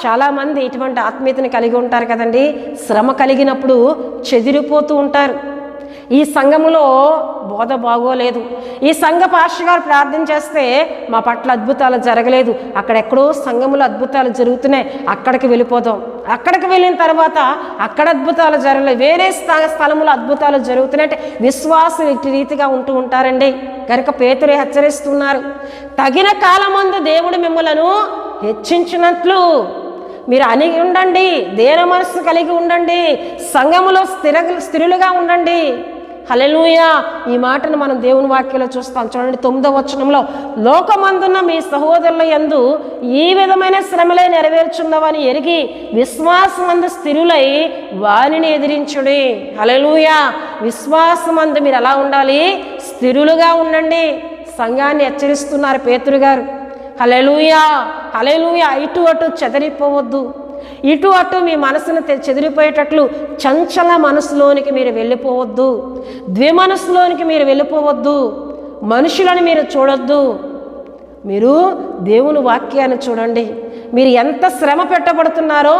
చాలామంది ఇటువంటి ఆత్మీయతని కలిగి ఉంటారు కదండి. శ్రమ కలిగినప్పుడు చెదిరిపోతూ ఉంటారు. ఈ సంఘములో బోధ బాగోలేదు, ఈ సంఘ పాస్టర్ గారు ప్రార్థన చేస్తే మా పట్ల అద్భుతాలు జరగలేదు, అక్కడెక్కడో సంఘములో అద్భుతాలు జరుగుతున్నాయి, అక్కడికి వెళ్ళిపోదాం. అక్కడికి వెళ్ళిన తర్వాత అక్కడ అద్భుతాలు జరగలేదు, వేరే స్థలంలో అద్భుతాలు జరుగుతున్నాయంటే విశ్వాసం ఇటు రీతిగా ఉంటూ ఉంటారండి. కనుక పేతురు హెచ్చరిస్తున్నారు, తగిన కాలమందు దేవుడు మిమ్మలను హెచ్చించినట్లు మీరు అణిగి ఉండండి, దేన మనస్సు కలిగి ఉండండి, సంఘములో స్థిరులుగా ఉండండి. హల్లెలూయా. ఈ మాటను మనం దేవుని వాక్యంలో చూస్తాం. చూడండి 9వ వచనంలో, లోకమందున్న మీ సహోదరుల యందు ఈ విధమైన శ్రమలే నెరవేర్చున్నవని ఎరిగి విశ్వాసమందు స్థిరులై వారిని ఎదిరించుడి. హల్లెలూయా. విశ్వాసమందు మీరు ఎలా ఉండాలి? స్థిరులుగా ఉండండి. సంఘాన్ని హెచ్చరిస్తున్నారు పేతురు గారు. హల్లెలూయా, హల్లెలూయా. ఇటు అటు చెదరిపోవద్దు, ఇటు అటు మీ మనసును చెదిరిపోయేటట్లు చంచల మనసులోనికి మీరు వెళ్ళిపోవద్దు, ద్విమనసులోనికి మీరు వెళ్ళిపోవద్దు, మనుషులను మీరు చూడొద్దు. మీరు దేవుని వాక్యాన్ని చూడండి. మీరు ఎంత శ్రమ పెట్టబడుతున్నారో,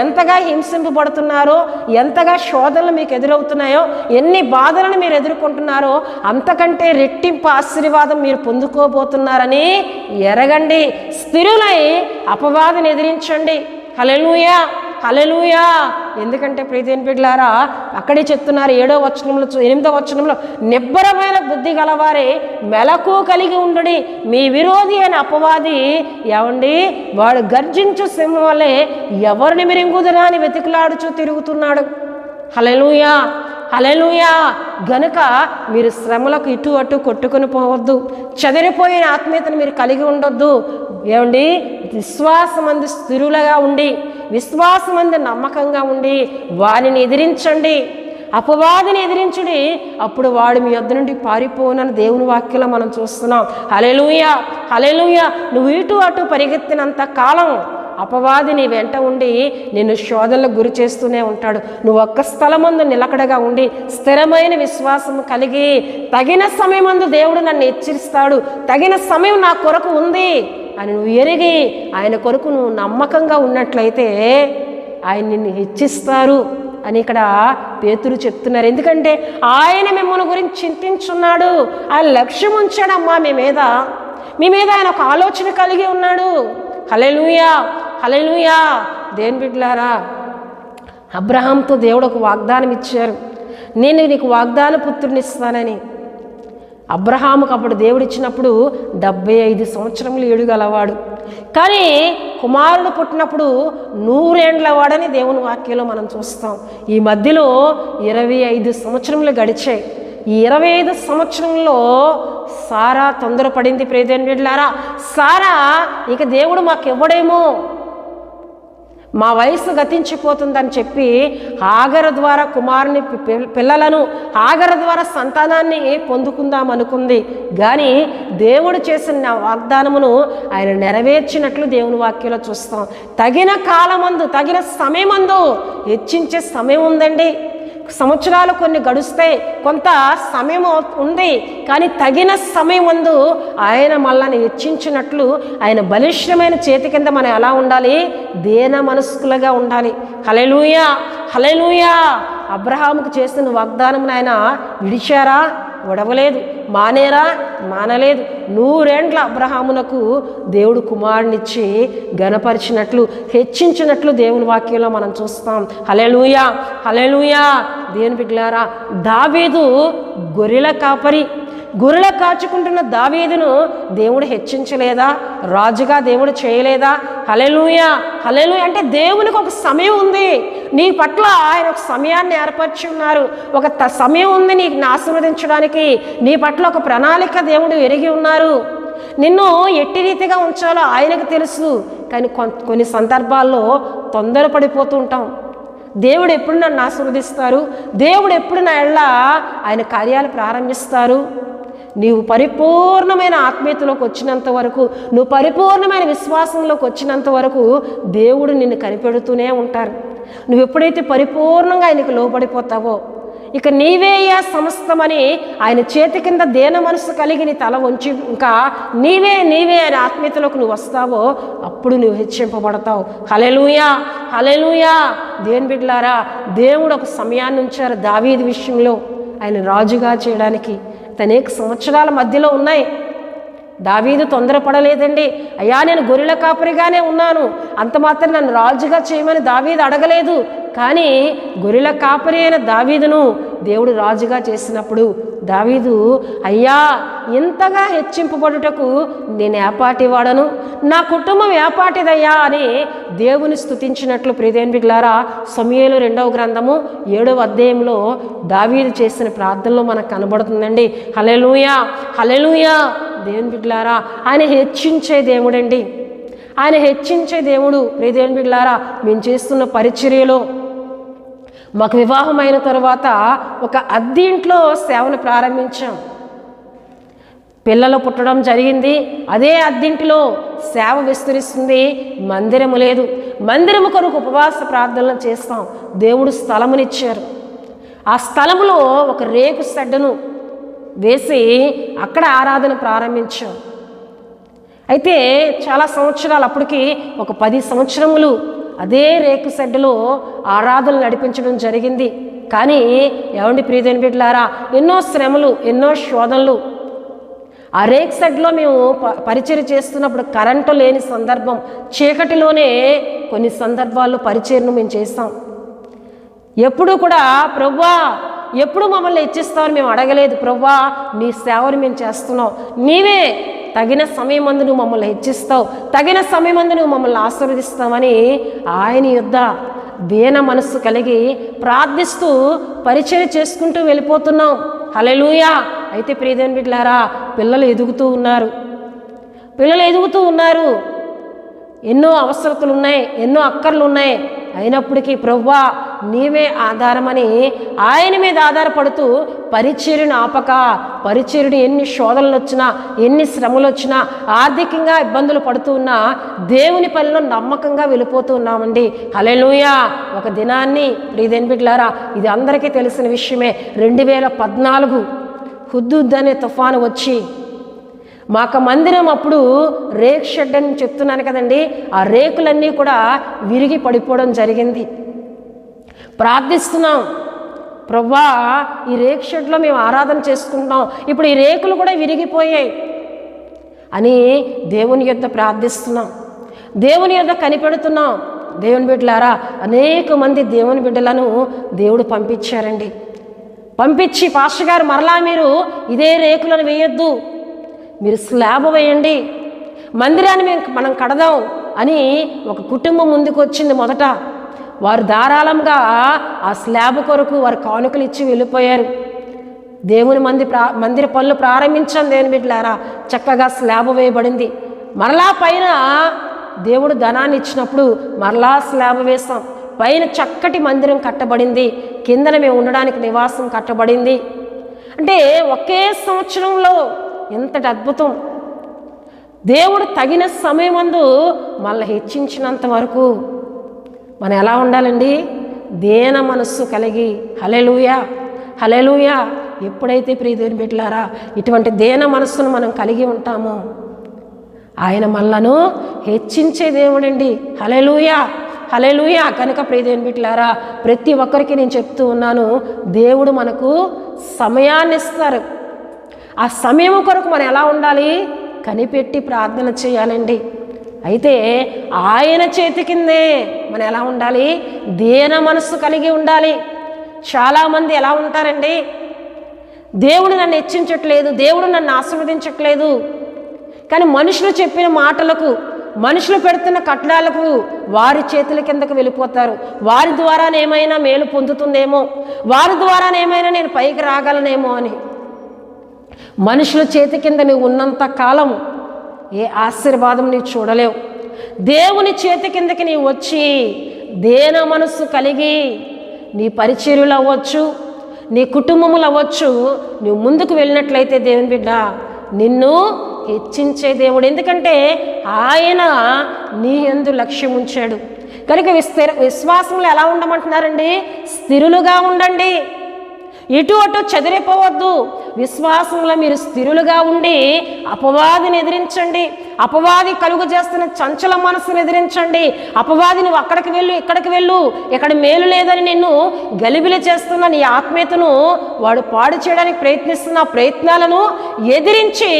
ఎంతగా హింసింపబడుతున్నారో, ఎంతగా శోధనలు మీకు ఎదురవుతున్నాయో, ఎన్ని బాధలను మీరు ఎదుర్కొంటున్నారో అంతకంటే రెట్టింపు ఆశీర్వాదం మీరు పొందుకోబోతున్నారని ఎరగండి. స్థిరులై అపవాదిని ఎదిరించండి. హల్లెలూయా, హల్లెలూయా. ఎందుకంటే ప్రియదేని బిడ్డలారా, అక్కడే చెప్తున్నారు 7వ వచనంలో 8వ వచనంలో, నిబ్బరమైన బుద్ధి గలవారే మెలకు కలిగి ఉండుడి, మీ విరోధి అయిన అపవాది ఏమండి వాడు గర్జించు సింహం వల్లే ఎవరిని మిరింగుదురా అని వెతుకులాడుచూ తిరుగుతున్నాడు. హల్లెలూయా, హల్లెలూయా. గనుక మీరు శ్రమలకు ఇటు అటు కొట్టుకుని పోవద్దు, చెదిరిపోయిన ఆత్మీయతను మీరు కలిగి ఉండొద్దు. ఏమండి విశ్వాసమందు స్థిరులుగా ఉండి, విశ్వాసమందు నమ్మకంగా ఉండి వారిని ఎదిరించండి, అపవాదిని ఎదిరించుడి, అప్పుడు వాడు మీ యొద్ద నుండి పారిపోనని దేవుని వాక్యంలో మనం చూస్తున్నాం. హల్లెలూయా, హల్లెలూయా. నువ్వు ఇటు అటు పరిగెత్తినంత కాలం అపవాది నీ వెంట ఉండి నిన్ను శోధనలకు గురి చేస్తూనే ఉంటాడు. నువ్వు ఒక్క స్థలమందు నిలకడగా ఉండి స్థిరమైన విశ్వాసం కలిగి తగిన సమయమందు దేవుడు నన్ను హెచ్చరిస్తాడు, తగిన సమయం నా కొరకు ఉంది అని నువ్వు ఎరిగి ఆయన కొరకు నువ్వు నమ్మకంగా ఉన్నట్లయితే ఆయన నిన్ను హెచ్చిస్తారు అని ఇక్కడ పేతురు చెప్తున్నారు. ఎందుకంటే ఆయన మిమ్మల్ని గురించి చింతించున్నాడు, ఆయన లక్ష్యం ఉంచాడమ్మా మీ మీద ఆయన ఒక ఆలోచన కలిగి ఉన్నాడు. హల్లెలూయా, హల్లెలూయా. దేవుని బిడ్డలారా, అబ్రహాంతో దేవుడు ఒక వాగ్దానం ఇచ్చారు, నేను నీకు వాగ్దాన పుత్రుని ఇస్తానని. అబ్రహాముకు అప్పుడు దేవుడు ఇచ్చినప్పుడు 75 సంవత్సరములు ఏడుగలవాడు, కానీ కుమారుడు పుట్టినప్పుడు 100 ఏండ్ల వాడని దేవుని వాక్యంలో మనం చూస్తాం. ఈ మధ్యలో 25 సంవత్సరములు గడిచాయి. ఈ 25 సంవత్సరంలో సారా తొందరపడింది. ప్రియదేని బిడ్డలారా, సారా ఇక దేవుడు మాకు ఇవ్వడేమో, మా వయసు గతించిపోతుందని చెప్పి హాగరు ద్వారా కుమారుని పిల్లలను, హాగరు ద్వారా సంతానాన్ని పొందుకుందాం అనుకుంది. కానీ దేవుడు చేసిన వాగ్దానమును ఆయన నెరవేర్చినట్లు దేవుని వాక్యంలో చూస్తాం. తగిన కాలమందు, తగిన సమయమందు హెచ్చించే సమయం ఉందండి. సంవత్సరాలు కొన్ని గడుస్తాయి, కొంత సమయం ఉంది, కానీ తగిన సమయం ముందు ఆయన మనల్ని హెచ్చించినట్లు ఆయన బలిష్టమైన చేతి కింద మనం ఎలా ఉండాలి? దేన మనస్కులుగా ఉండాలి. హల్లెలూయా, హల్లెలూయా. అబ్రహాముకు చేసిన వాగ్దానం ఆయన విడిచారా? విడవలేదు. మానేరా? మానలేదు. 100 ఏండ్ల అబ్రహామునకు దేవుడు కుమారునిచ్చి ఘనపరిచినట్లు, హెచ్చించినట్లు దేవుని వాక్యంలో మనం చూస్తాం. హల్లెలూయా, హల్లెలూయా. దేవుని బిడ్డలారా, దావీదు గొర్రెల కాపరి, గొర్రెల కాచుకుంటున్న దావీదును దేవుడు హెచ్చించలేదా? రాజుగా దేవుడు చేయలేదా? హల్లెలూయా, హల్లెలూయా. అంటే దేవునికి ఒక సమయం ఉంది, నీ పట్ల ఆయన ఒక సమయాన్ని ఏర్పరిచి ఉన్నారు, ఒక సమయం ఉంది నీకు ఆశీర్వదించడానికి, నీ పట్ల ఒక ప్రణాళిక దేవుడు ఎరిగి ఉన్నారు. నిన్ను ఎట్టి రీతిగా ఉంచాలో ఆయనకు తెలుసు. కానీ కొన్ని సందర్భాల్లో తొందరపడిపోతూ ఉంటాం. దేవుడు ఎప్పుడు నన్ను ఆశీర్వదిస్తారు, దేవుడు ఎప్పుడు నా ఎళ్ళ ఆయన కార్యాలు ప్రారంభిస్తారు. నీవు పరిపూర్ణమైన ఆత్మీయతలోకి వచ్చినంత వరకు, నువ్వు పరిపూర్ణమైన విశ్వాసంలోకి వచ్చినంత వరకు దేవుడు నిన్ను కనిపెడుతూనే ఉంటారు. నువ్వు ఎప్పుడైతే పరిపూర్ణంగా ఆయనకు లోబడిపోతావో, ఇక నీవేయా సమస్తమని ఆయన చేతి కింద దేన మనసు కలిగి నీ తల వంచి ఇంకా నీవే ఆయన ఆత్మీయతలోకి నువ్వు వస్తావో అప్పుడు నువ్వు హెచ్చింపబడతావు. హల్లెలూయా, హల్లెలూయా. దేవుని బిడ్డలారా, దేవుడు ఒక సమయాన్ని ఉంచారు దావీదు విషయంలో. ఆయన రాజుగా చేయడానికి అనేక సంవత్సరాల మధ్యలో ఉన్నాయి. దావీదు తొందరపడలేదండి. అయ్యా నేను గొర్రెల కాపరిగానే ఉన్నాను, అంత మాత్రం నన్ను రాజుగా చేయమని దావీదు అడగలేదు. కానీ గొర్రెల కాపరి అయిన దావీదును దేవుడు రాజుగా చేసినప్పుడు దావీదు, అయ్యా ఇంతగా హెచ్చింపబడుటకు నేను ఏపాటి వాడను, నా కుటుంబం ఏపాటిదయ్యా అని దేవుని స్తుతించినట్లు ప్రియదేవుని బిడ్డలారా సమూయేలు 2వ గ్రంథము 7వ అధ్యాయంలో దావీదు చేసిన ప్రార్థనలో మనకు కనబడుతుందండి. హల్లెలూయా హల్లెలూయా. దేవుని బిడ్డలారా ఆయన హెచ్చించే దేవుడండి, ఆయన హెచ్చించే దేవుడు. ప్రియదేవుని బిడ్డలారా మేము చేస్తున్న పరిచర్యలో మాకు వివాహమైన తరువాత ఒక అద్దెంట్లో సేవను ప్రారంభించాం. పిల్లలు పుట్టడం జరిగింది. అదే అద్దెంటిలో సేవ విస్తరిస్తుంది. మందిరము లేదు. మందిరము కొరకు ఉపవాస ప్రార్థనలు చేస్తాం. దేవుడు స్థలమునిచ్చారు. ఆ స్థలములో ఒక రేకు షెడ్డును వేసి అక్కడ ఆరాధన ప్రారంభించాం. అయితే చాలా సంవత్సరాలు, అప్పటికి ఒక 10 సంవత్సరములు అదే రేకు షెడ్డులో ఆరాధనలు నడిపించడం జరిగింది. కానీ ఏమండి ప్రియదేవుని బిడ్డలారా, ఎన్నో శ్రమలు, ఎన్నో శోధనలు. ఆ రేకు షెడ్లో మేము పరిచర్య చేస్తున్నప్పుడు కరెంటు లేని సందర్భం, చీకటిలోనే కొన్ని సందర్భాల్లో పరిచర్యను మేము చేస్తాం. ఎప్పుడు కూడా ప్రభువా ఎప్పుడు మమ్మల్ని హెచ్చిస్తామని మేము అడగలేదు. ప్రభువా నీ సేవను మేము చేస్తున్నాం, నీవే తగిన సమయమందు నువ్వు మమ్మల్ని హెచ్చిస్తావు, తగిన సమయమందు నువ్వు మమ్మల్ని ఆశీర్వదిస్తావని ఆయన యుద్ధ దీన మనస్సు కలిగి ప్రార్థిస్తూ పరిచర్య చేసుకుంటూ వెళ్ళిపోతున్నాం. హల్లెలూయా. అయితే ప్రియదేవుని బిడ్డలారా పిల్లలు ఎదుగుతూ ఉన్నారు. ఎన్నో అవసరతలు ఉన్నాయి, ఎన్నో అక్కర్లు ఉన్నాయి. అయినప్పటికీ ప్రభువా నీవే ఆధారమని ఆయన మీద ఆధారపడుతూ పరిచర్యను ఆపక, పరిచర్యను ఎన్ని శోధనలు వచ్చినా, ఎన్ని శ్రమలు వచ్చినా, ఆర్థికంగా ఇబ్బందులు పడుతూ ఉన్నా దేవుని పనిలో నమ్మకంగా వెళ్ళిపోతూ ఉన్నామండి. హల్లెలూయా. ఒక దినాన్ని ప్రియదేవుని బిడ్డలారా ఇది అందరికీ తెలిసిన విషయమే. 2014 హుద్హుద్ అనే తుఫాను వచ్చి మాకు మందిరం అప్పుడు రేక్ షెడ్ అని చెప్తున్నాను కదండి, ఆ రేకులన్నీ కూడా విరిగి పడిపోవడం జరిగింది. ప్రార్థిస్తున్నాం, ప్రభువా ఈ రేక్ షెడ్లో మేము ఆరాధన చేసుకుంటున్నాం, ఇప్పుడు ఈ రేకులు కూడా విరిగిపోయాయి అని దేవుని యొద్ద ప్రార్థిస్తున్నాం, దేవుని యొద్ద కనిపెడుతున్నాం. దేవుని బిడ్డలారా అనేక మంది దేవుని బిడ్డలను దేవుడు పంపించారండి. పంపించి పాస్టర్ గారు మరలా మీరు ఇదే రేకులను వేయొద్దు, మీరు స్లాబ్ వేయండి, మందిరాన్ని మనం కడదాం అని ఒక కుటుంబం ముందుకు వచ్చింది. మొదట వారు ధారాళంగా ఆ స్లాబ్ కొరకు వారు కానుకలు ఇచ్చి వెళ్ళిపోయారు. దేవుని మందిర పనులు ప్రారంభించాం. దేవుని బిడ్డలారా చక్కగా స్లాబ్ వేయబడింది. మరలా పైన దేవుడు ధనాన్ని ఇచ్చినప్పుడు మరలా స్లాబ్ వేస్తాం. పైన చక్కటి మందిరం కట్టబడింది, కిందన మేము ఉండడానికి నివాసం కట్టబడింది. అంటే ఒకే సంవత్సరంలో ఎంతటి అద్భుతం! దేవుడు తగిన సమయమందు మళ్ళీ హెచ్చించినంత వరకు మనం ఎలా ఉండాలండి? దేన మనస్సు కలిగి. హల్లెలూయా హల్లెలూయా. ఎప్పుడైతే ప్రియదేవుని బిడ్డలారా ఇటువంటి దేన మనస్సును మనం కలిగి ఉంటామో ఆయన మనలను హెచ్చించే దేవుడండి. హల్లెలూయా హల్లెలూయా. కనుక ప్రియదేవుని బిడ్డలారా ప్రతి ఒక్కరికి నేను చెప్తూ ఉన్నాను, దేవుడు మనకు సమయాన్ని ఇస్తారు. ఆ సమయం కొరకు మనం ఎలా ఉండాలి? కనిపెట్టి ప్రార్థన చేయాలండి. అయితే ఆయన చేతి కిందే మనం ఎలా ఉండాలి? దేన మనస్సు కలిగి ఉండాలి. చాలామంది ఎలా ఉంటారండి? దేవుడు నన్ను హెచ్చించట్లేదు, దేవుడు నన్ను ఆశీర్వదించట్లేదు, కానీ మనుషులు చెప్పిన మాటలకు, మనుషులు పెడుతున్న కట్టడాలకు వారి చేతుల కిందకు వెళ్ళిపోతారు. వారి ద్వారానేమైనా మేలు పొందుతుందేమో, వారి ద్వారానేమైనా నేను పైకి రాగలనేమో అని. మనుషుల చేతి కింద నువ్వు ఉన్నంత కాలం ఏ ఆశీర్వాదం నీవు చూడలేవు. దేవుని చేతి కిందకి నీవు వచ్చి దేన మనస్సు కలిగి నీ పరిచర్యలు అవ్వచ్చు, నీ కుటుంబములు అవ్వచ్చు, నువ్వు ముందుకు వెళ్ళినట్లయితే దేవుని బిడ్డ నిన్ను హెచ్చించే దేవుడు. ఎందుకంటే ఆయన నీ యందు లక్ష్యం ఉంచాడు. కనుక విశ్వాసంలో ఎలా ఉండమంటున్నారండి? స్థిరులుగా ఉండండి, ఇటు అటు చెదిరిపోవద్దు. విశ్వాసంలో మీరు స్థిరులుగా ఉండి అపవాదిని ఎదిరించండి. అపవాది కలుగు చేస్తున్న చంచల మనస్సును ఎదిరించండి. అపవాది నువ్వు అక్కడికి వెళ్ళు, ఇక్కడికి వెళ్ళు, ఇక్కడ మేలు లేదని నిన్ను గలిబిలి చేస్తున్న నీ ఆత్మీయతను వాడు పాడు చేయడానికి ప్రయత్నిస్తున్న ప్రయత్నాలను ఎదిరించి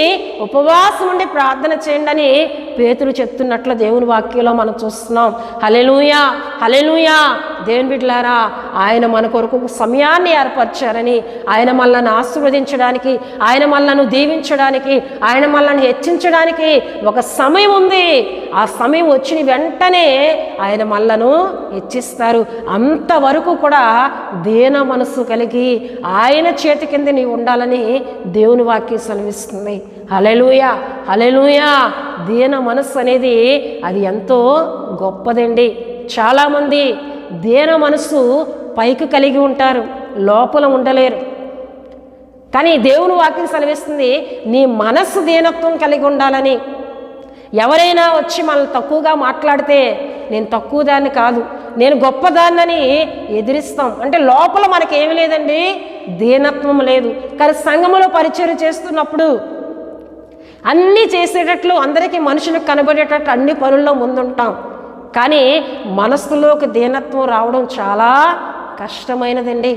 ఉపవాసం ఉండి ప్రార్థన చేయండి అని పేతురు చెప్తున్నట్లు దేవుని వాక్యంలో మనం చూస్తున్నాం. హల్లెలూయా, హల్లెలూయా. దేవుని బిడ్డలారా, ఆయన మన కొరకు సమయాన్ని ఏర్పరిచారని, ఆయన మనల్ని ఆశీర్వదించడానికి, ఆయన మనల్ని దీవించడానికి, ఆయన మనల్ని హెచ్చించడానికి ఒక సమయం ఉంది. ఆ సమయం వచ్చిన వెంటనే ఆయన మనలను హెచ్చిస్తారు. అంతవరకు కూడా దీన మనస్సు కలిగి ఆయన చేతి కింద నీవు ఉండాలని దేవుని వాక్యం సెలవిస్తుంది. హల్లెలూయా, హల్లెలూయా. దీన మనస్సు అనేది అది ఎంతో గొప్పదండి. చాలామంది దీన మనస్సు పైకి కలిగి ఉంటారు, లోపల ఉండలేరు. కానీ దేవుని వాక్యం సెలవిస్తుంది నీ మనస్సు దీనత్వం కలిగి ఉండాలని. ఎవరైనా వచ్చి మనల్ని తక్కువగా మాట్లాడితే నేను తక్కువ దాన్ని కాదు, నేను గొప్పదాన్నని ఎదిరిస్తాం. అంటే లోపల మనకేమి లేదండి, దీనత్వం లేదు. కానీ సంఘములో పరిచర్య చేస్తున్నప్పుడు అన్నీ చేసేటట్లు, అందరికీ మనుషులకు కనబడేటట్లు అన్ని పనుల్లో ముందుంటాం. కానీ మనస్సులోకి దీనత్వం రావడం చాలా కష్టమైనదండి.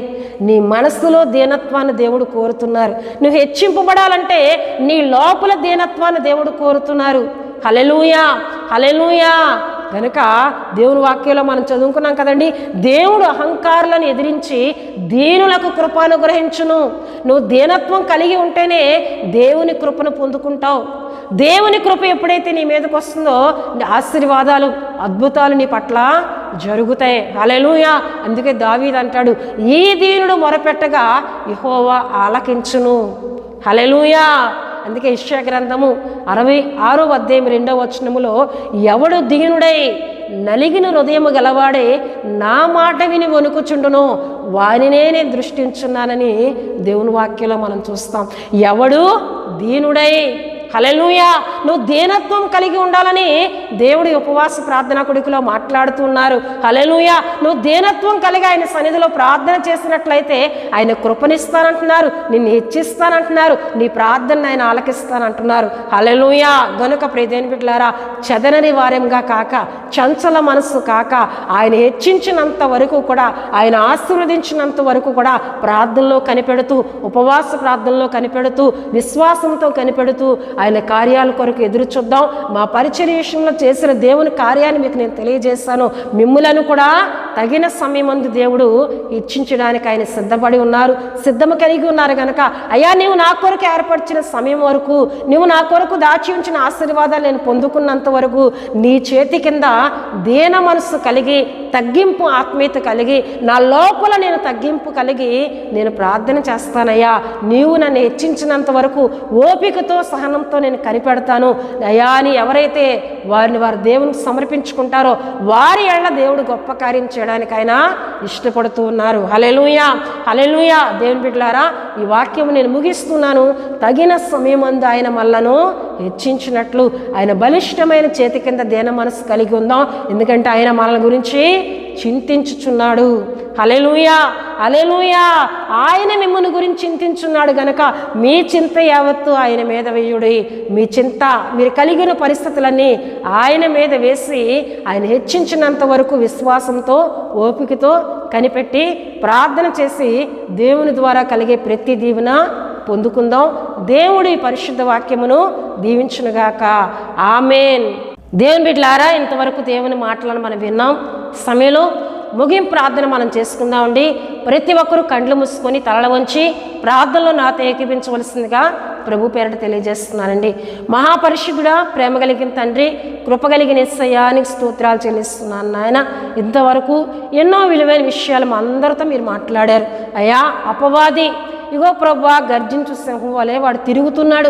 నీ మనస్సులో దీనత్వాన్ని దేవుడు కోరుతున్నారు. నువ్వు హెచ్చింపబడాలంటే నీ లోపల దీనత్వాన్ని దేవుడు కోరుతున్నారు. హల్లెలూయా, హల్లెలూయా. కనుక దేవుని వాక్యంలో మనం చదువుకున్నాం కదండి, దేవుడు అహంకారులను ఎదిరించి దీనులకు కృప అనుగ్రహించును. నువ్వు దీనత్వం కలిగి ఉంటేనే దేవుని కృపను పొందుకుంటావు. దేవుని కృప ఎప్పుడైతే నీ మీదకి వస్తుందో ఆశీర్వాదాలు, అద్భుతాలు నీ పట్ల జరుగుతాయి. హల్లెలూయా. అందుకే దావీదు అంటాడు, ఈ దీనుడు మొరపెట్టగా యెహోవా ఆలకించును. హల్లెలూయా. అందుకే యెషయా గ్రంథము 66వ అధ్యాయం 2వ వచనములో ఎవడు దీనుడై నలిగిన హృదయము గలవాడే నా మాట విని వణుకుచుండునో వానినే నేను దృష్టించున్నానని దేవుని వాక్యంలో మనం చూస్తాం. ఎవడు దీనుడై, హల్లెలూయా. నువ్వు దీనత్వం కలిగి ఉండాలని దేవుడి ఉపవాస ప్రార్థన కొడుకులో మాట్లాడుతున్నారు. హల్లెలూయా. నువ్వు దీనత్వం కలిగి ఆయన సన్నిధిలో ప్రార్థన చేసినట్లయితే ఆయన కృపనిస్తానంటున్నారు, నిన్ను హెచ్చిస్తానంటున్నారు, నీ ప్రార్థన ఆయన ఆలకిస్తానంటున్నారు. హల్లెలూయా. గనుక ప్రియదేవుని బిడ్డలారా, చెదరని వారంగా కాక, చంచల మనస్సు కాక, ఆయన హెచ్చించినంత వరకు కూడా, ఆయన ఆశీర్వదించినంత వరకు కూడా ప్రార్థనలో కనిపెడుతూ, ఉపవాస ప్రార్థనలో కనిపెడుతూ, విశ్వాసంతో కనిపెడుతూ ఆయన కార్యాల కొరకు ఎదురు చూద్దాం. మా పరిచర్య విషయంలో చేసిన దేవుని కార్యాన్ని మీకు నేను తెలియజేస్తాను. మిమ్ములను కూడా తగిన సమయం అందు దేవుడు ఇచ్చించడానికి ఆయన సిద్ధపడి ఉన్నారు, సిద్ధము కలిగి ఉన్నారు. కనుక అయ్యా, నీవు నా కొరకు ఏర్పరిచిన సమయం వరకు, నువ్వు నా కొరకు దాచి ఉంచిన ఆశీర్వాదాలు నేను పొందుకున్నంత వరకు నీ చేతి కింద దీన మనస్సు కలిగి, తగ్గింపు ఆత్మీయత కలిగి, నా లోపల నేను తగ్గింపు కలిగి నేను ప్రార్థన చేస్తానయ్యా. నీవు నన్ను హెచ్చించినంత వరకు ఓపికతో, సహనంతో నేను కనిపెడతాను అయ్యా అని ఎవరైతే వారిని వారు దేవునికి సమర్పించుకుంటారో వారి ఎడల దేవుడు గొప్ప కార్యం చేయడానికి ఆయన ఇష్టపడుతూ ఉన్నారు. హల్లెలూయా, హల్లెలూయా. దేవుని బిడ్డలారా, ఈ వాక్యం నేను ముగిస్తున్నాను. తగిన సమయమందు ఆయన మనలను హెచ్చించినట్లు ఆయన బలిష్టమైన చేతి కింద దీన మనసు కలిగి ఉందాం. ఎందుకంటే ఆయన మనల గురించి చింతించుచున్నాడు. హల్లెలూయా, హల్లెలూయా. ఆయన మిమ్మల్ని గురించి చింతించున్నాడు గనక మీ చింత యావత్తు ఆయన మీద వేయుడి. మీ చింత, మీరు కలిగిన పరిస్థితులన్నీ ఆయన మీద వేసి ఆయన హెచ్చించినంత వరకు విశ్వాసంతో, ఓపికతో కనిపెట్టి ప్రార్థన చేసి దేవుని ద్వారా కలిగే ప్రతి దీవెన పొందుకుందాం. దేవుడి పరిశుద్ధ వాక్యమును దీవించునుగాక. ఆమేన్. దేవుని బిడ్డలారా, ఇంతవరకు దేవుని మాటలను మనం విన్నాం. సమయంలో ముగింపు ప్రార్థన మనం చేసుకుందామండి. ప్రతి ఒక్కరూ కండ్లు మూసుకొని తలల వంచి ప్రార్థనలో నాతో ఏకీపించవలసిందిగా ప్రభు పేరట తెలియజేస్తున్నానండి. మహాపరిశుద్ధుడా, ప్రేమ కలిగిన తండ్రి, కృప కలిగిన యేసయ్యా, నీకు స్తోత్రాలు చెల్లిస్తున్నాను నాయన. ఇంతవరకు ఎన్నో విలువైన విషయాలు మా అందరితో మీరు మాట్లాడారు అయ్యా. అపవాది ఇగో ప్రభువా, గర్జించు సింహం వలె వాడు తిరుగుతున్నాడు.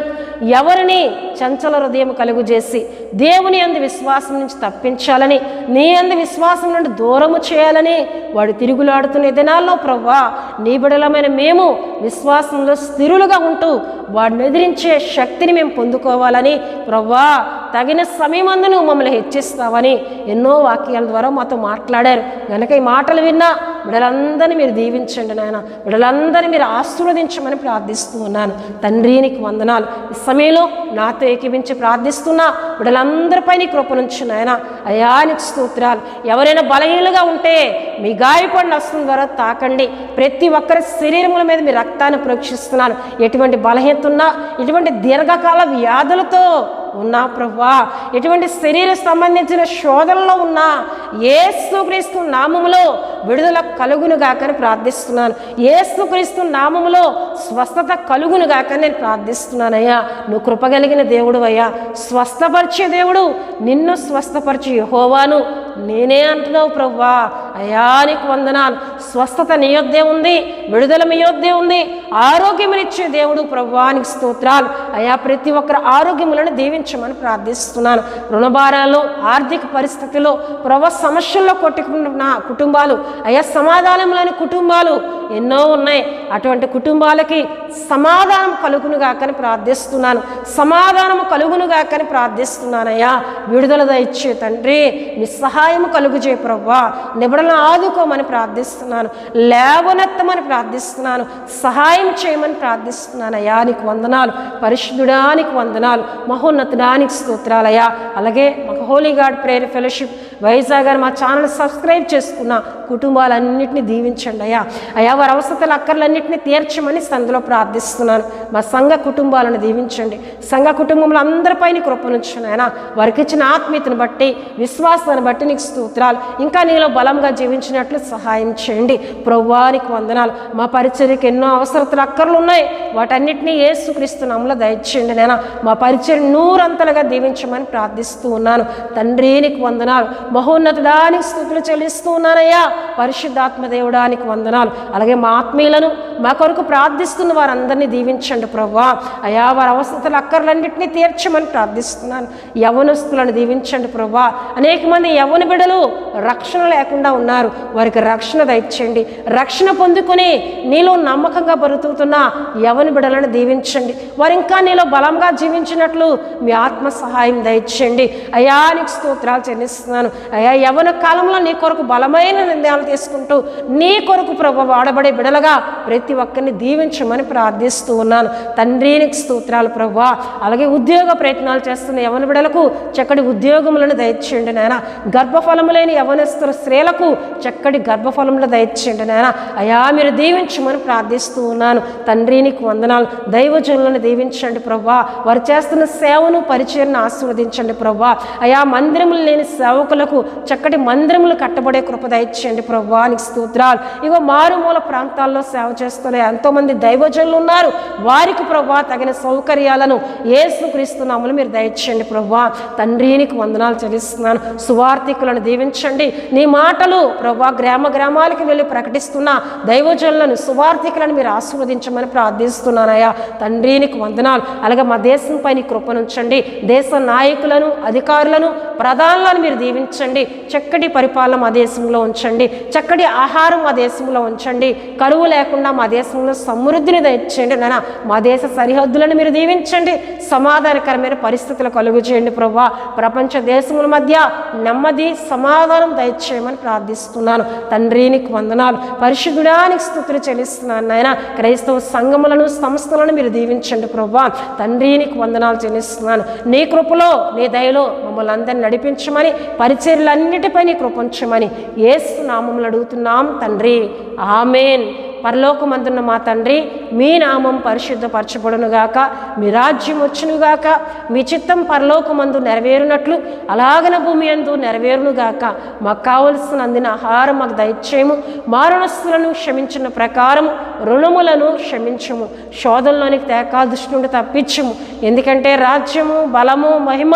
ఎవరిని చంచల హృదయం కలుగు చేసి దేవుని యందు విశ్వాసం నుంచి తప్పించాలని, నీ యందు విశ్వాసం నుండి దూరము చేయాలని వాడు తిరుగులాడుతున్న దినాల్లో ప్రభువా, నీ బిడ్డలమైన మేము విశ్వాసంలో స్థిరులుగా ఉంటూ వాడిని ఎదిరించే శక్తిని మేము పొందుకోవాలని ప్రభువా, తగిన సమయమందు నువ్వు మమ్మల్ని హెచ్చిస్తావని ఎన్నో వాక్యాల ద్వారా మాతో మాట్లాడారు. కనుక ఈ మాటలు విన్నా బిడ్డలందరినీ మీరు దీవించండి నాయన, బిడ్డలందరినీ మీరు ఆశీర్వదించమని ప్రార్థిస్తూ ఉన్నాను తండ్రి. నీకు వందనాలు. ఈ సమయంలో నాతో ఏకీవించి ప్రార్థిస్తున్నా బిడ్డలందరిపై నీ కృపనుంచు నాయన. అయ్యా నీకు స్తోత్రాలు. ఎవరైనా బలహీనలుగా ఉంటే మీ గాయపడిన హస్తం ద్వారా తాకండి. ప్రతి ఒక్కరి శరీరముల మీద మీ రక్తాన్ని ప్రోక్షిస్తున్నాను. ఎటువంటి బలహీనత ఉన్నా, ఎటువంటి దీర్ఘకాల వ్యాధులతో ఉన్నా ప్రభువా, ఎటువంటి శరీర సంబంధించిన శోధనలో ఉన్నా యేసుక్రీస్తు నామములో విడుదల కలుగును గాకని ప్రార్థిస్తున్నాను. యేసుక్రీస్తు నామములో స్వస్థత కలుగును గాకని నేను ప్రార్థిస్తున్నానయ్యా. నువ్వు కృపగలిగిన దేవుడు అయ్యా, స్వస్థపరిచే దేవుడు. నిన్ను స్వస్థపరిచే యెహోవాను నేనే అంటున్నావు ప్రభువా. అయ్యా నీకు వందనాలు. స్వస్థత నీ యొద్దే ఉంది, విడుదల మీ యొద్దే ఉంది, ఆరోగ్యమునిచ్చే దేవుడు ప్రభువా. నీకు స్తోత్రాలు అయ్యా. ప్రతి ఒక్కరి ఆరోగ్యములను దీవించమని ప్రార్థిస్తున్నాను. రుణభారాలు, ఆర్థిక పరిస్థితుల్లో ప్రభు సమస్యల్లో కొట్టుకుంటున్న కుటుంబాలు అయ్యా, సమాధానం లేని కుటుంబాలు ఎన్నో ఉన్నాయి. అటువంటి కుటుంబాలకి సమాధానం కలుగును గాకని ప్రార్థిస్తున్నాను. సమాధానం కలుగును గాకని ప్రార్థిస్తున్నానయ్యా. విడుదల దయచే తండ్రి, నీ సహాయం కలుగు చేయ ప్రభువా. నిబడలను ఆదుకోమని ప్రార్థిస్తున్నాను. లేవనెత్తమని ప్రార్థిస్తున్నాను. సహాయం చేయమని ప్రార్థిస్తున్నానయ్యా. నీకు వందనాలు. పరిశుద్ధుడా నీకు వందనాలు. మహోన్నతుడానికి స్తోత్రాలయ్యా. అలాగే మాకు Holi God prayer fellowship Vizag గారు మా ఛానల్ సబ్స్క్రైబ్ చేసుకున్న కుటుంబాలన్నింటినీ దీవించండి అయ్యా. అయ్యా వారి అవసరాల అక్కర్లన్నింటినీ తీర్చమని సందులో ప్రార్థిస్తున్నాను. మా సంఘ కుటుంబాలను దీవించండి. సంఘ కుటుంబంలో అందరిపై నీ కృపనుంచండి ఆయన. వారికి ఇచ్చిన ఆత్మీయతను బట్టి, విశ్వాసాన్ని బట్టి నీకు స్తోత్రాలు. ఇంకా నీలో బలంగా జీవించినట్లు సహాయం చేయండి ప్రభువా. నీకు వందనాలు. మా పరిచర్యకి ఎన్నో అవసరతలు అక్కర్లు ఉన్నాయి. వాటన్నిటినీ యేసుక్రీస్తు నామములో దయచేయండి నాయన. మా పరిచర్య నూరంతలుగా దీవించమని ప్రార్థిస్తూ ఉన్నాను తండ్రి. నీకు వందనాలు. మహోన్నతుడానికి స్తుతులు చెల్లిస్తూ ఉన్నానయ్యా. పరిశుద్ధాత్మ దేవుడానికి వందనాలు. అలాగే మా ఆత్మీయులను, మా కొరకు ప్రార్థిస్తున్న వారందరినీ దీవించండి ప్రభువా. అయ్యా వారి అవసరతలు అక్కర్లన్నింటినీ తీర్చమని ప్రార్థిస్తున్నాను. యవ్వనస్తులను దీవించండి ప్రభువా. అనేక మంది యవ్వన బిడ్డలు రక్షణ లేకుండా ఉన్నారు. వారికి రక్షణ దయచేయండి. రక్షణ పొందుకొని నీలో నమ్మకంగా బ్రతుకుతున్న యవ్వన బిడ్డలను దీవించండి. వారు ఇంకా నీలో బలంగా జీవించినట్లు మీ ఆత్మ సహాయం దయచేయండి అయ్యా. నీకు స్తోత్రాలు చెల్లిస్తున్నాను అయ్యా. యవ్వన కాలంలో నీ కొరకు బలమైన నిర్ణయాలు తీసుకుంటూ నీ కొరకు ప్రభు వాడబడే బిడలుగా ప్రతి ఒక్కరిని దీవించమని ప్రార్థిస్తూ ఉన్నాను తండ్రి. నీకు స్తోత్రాలు ప్రభువా. అలాగే ఉద్యోగ ప్రయత్నాలు చేస్తున్న యవ్వన బిడలకు చక్కటి ఉద్యోగములను దయచేయండి నాయన. గర్భఫలము లేని యవ్వనస్తుల స్త్రీలకు చక్కటి గర్భఫలములు దయచేయండి నాయన. అయ్యా మీరు దీవించమని ప్రార్థిస్తూ ఉన్నాను తండ్రి. నీకు వందనాలు. దైవజనులను దీవించండి ప్రభువా. వారు చేస్తున్న సేవను, పరిచయను ఆశీర్వదించండి ప్రభువా. అయ్యా మందిరములు లేని సేవకులకు చక్కటి మందిరములు కట్టబడే కృప దయచేయండి ప్రభువా. నీకు స్తోత్రాలు. ఇగో మారుమూల ప్రాంతాల్లో సేవ చేస్తున్న ఎంతోమంది దైవజనులు ఉన్నారు. వారికి ప్రభువా తగిన సౌకర్యాలను యేసుక్రీస్తు నామములో మీరు దయచేయండి ప్రభువా. తండ్రి నీకు వందనాలు చెల్లిస్తున్నాను. సువార్థికులను దీవించండి. నీ మాటలు ప్రభువా గ్రామ గ్రామాలకు వెళ్ళి ప్రకటిస్తున్న దైవజనులను, సువార్థికులను మీరు ఆశీర్వదించమని ప్రార్థిస్తున్నానయ్యా తండ్రి. నీకు వందనాలు. అలాగే మా దేశంపై నీ కృపనుంచండి. దేశ నాయకులను, అధికారులను, ప్రధానులను మీరు దీవించండి. చక్కటి పరిపాలన మా దేశంలో ఉంచండి. చక్కటి ఆహారం మా దేశంలో ఉంచండి. కరువు లేకుండా మా దేశంలో సమృద్ధిని దయచేయండి నాయన. మా దేశ సరిహద్దులను మీరు దీవించండి. సమాధానకరమైన పరిస్థితులు కలుగు చేయండి ప్రభువా. ప్రపంచ దేశముల మధ్య నెమ్మది, సమాధానం దయచేయమని ప్రార్థిస్తున్నాను తండ్రి. నీకు వందనాలు. పరిశుద్ధుడానికి స్తుతులు చెల్లిస్తున్నాను నాయన. క్రైస్తవ సంఘములను, సంస్థలను మీరు దీవించండి ప్రభువా. తండ్రి నీకు వందనాలు చెల్లిస్తున్నాను. నీ కృపలో, నీ దయలో మమ్మల్ని అందరినీ నడిపించమని, పరిచర్యలన్నిటిపై నీ కృపించమని యేసు నామములో అడుగుతున్నాం తండ్రి. ఆమేన్. పరలోకమందున్న మా తండ్రి, మీ నామం పరిశుద్ధపరచబడునుగాక, మీ రాజ్యం వచ్చునుగాక, మీ చిత్తం పరలోకమందు నెరవేరునట్లు అలాగన భూమి యందు నెరవేరునుగాక. మాకు కావలసిన అందిన ఆహారం మాకు దయచేయము. మారణస్తులను క్షమించిన ప్రకారము రుణములను క్షమించము. శోధనలోనికి తేకా దృష్టి నుండి తప్పించము. ఎందుకంటే రాజ్యము, బలము, మహిమ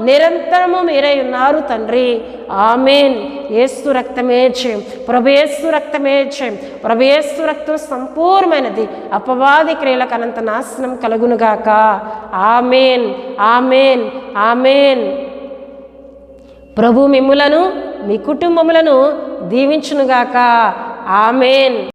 నిరంతరము మీరై ఉన్నారు తండ్రి. ఆమేన్. యేసు రక్తమే జయం. ప్రభు యేసు రక్తమే జయం. ప్రభు యేసు రక్తం సంపూర్ణమైనది. అపవాది క్రియలకు అనంత నాశనం కలుగునుగాక. ఆమేన్. ఆమేన్. ఆమేన్. ప్రభు మిమ్ములను, మీ కుటుంబములను దీవించునుగాక. ఆమేన్.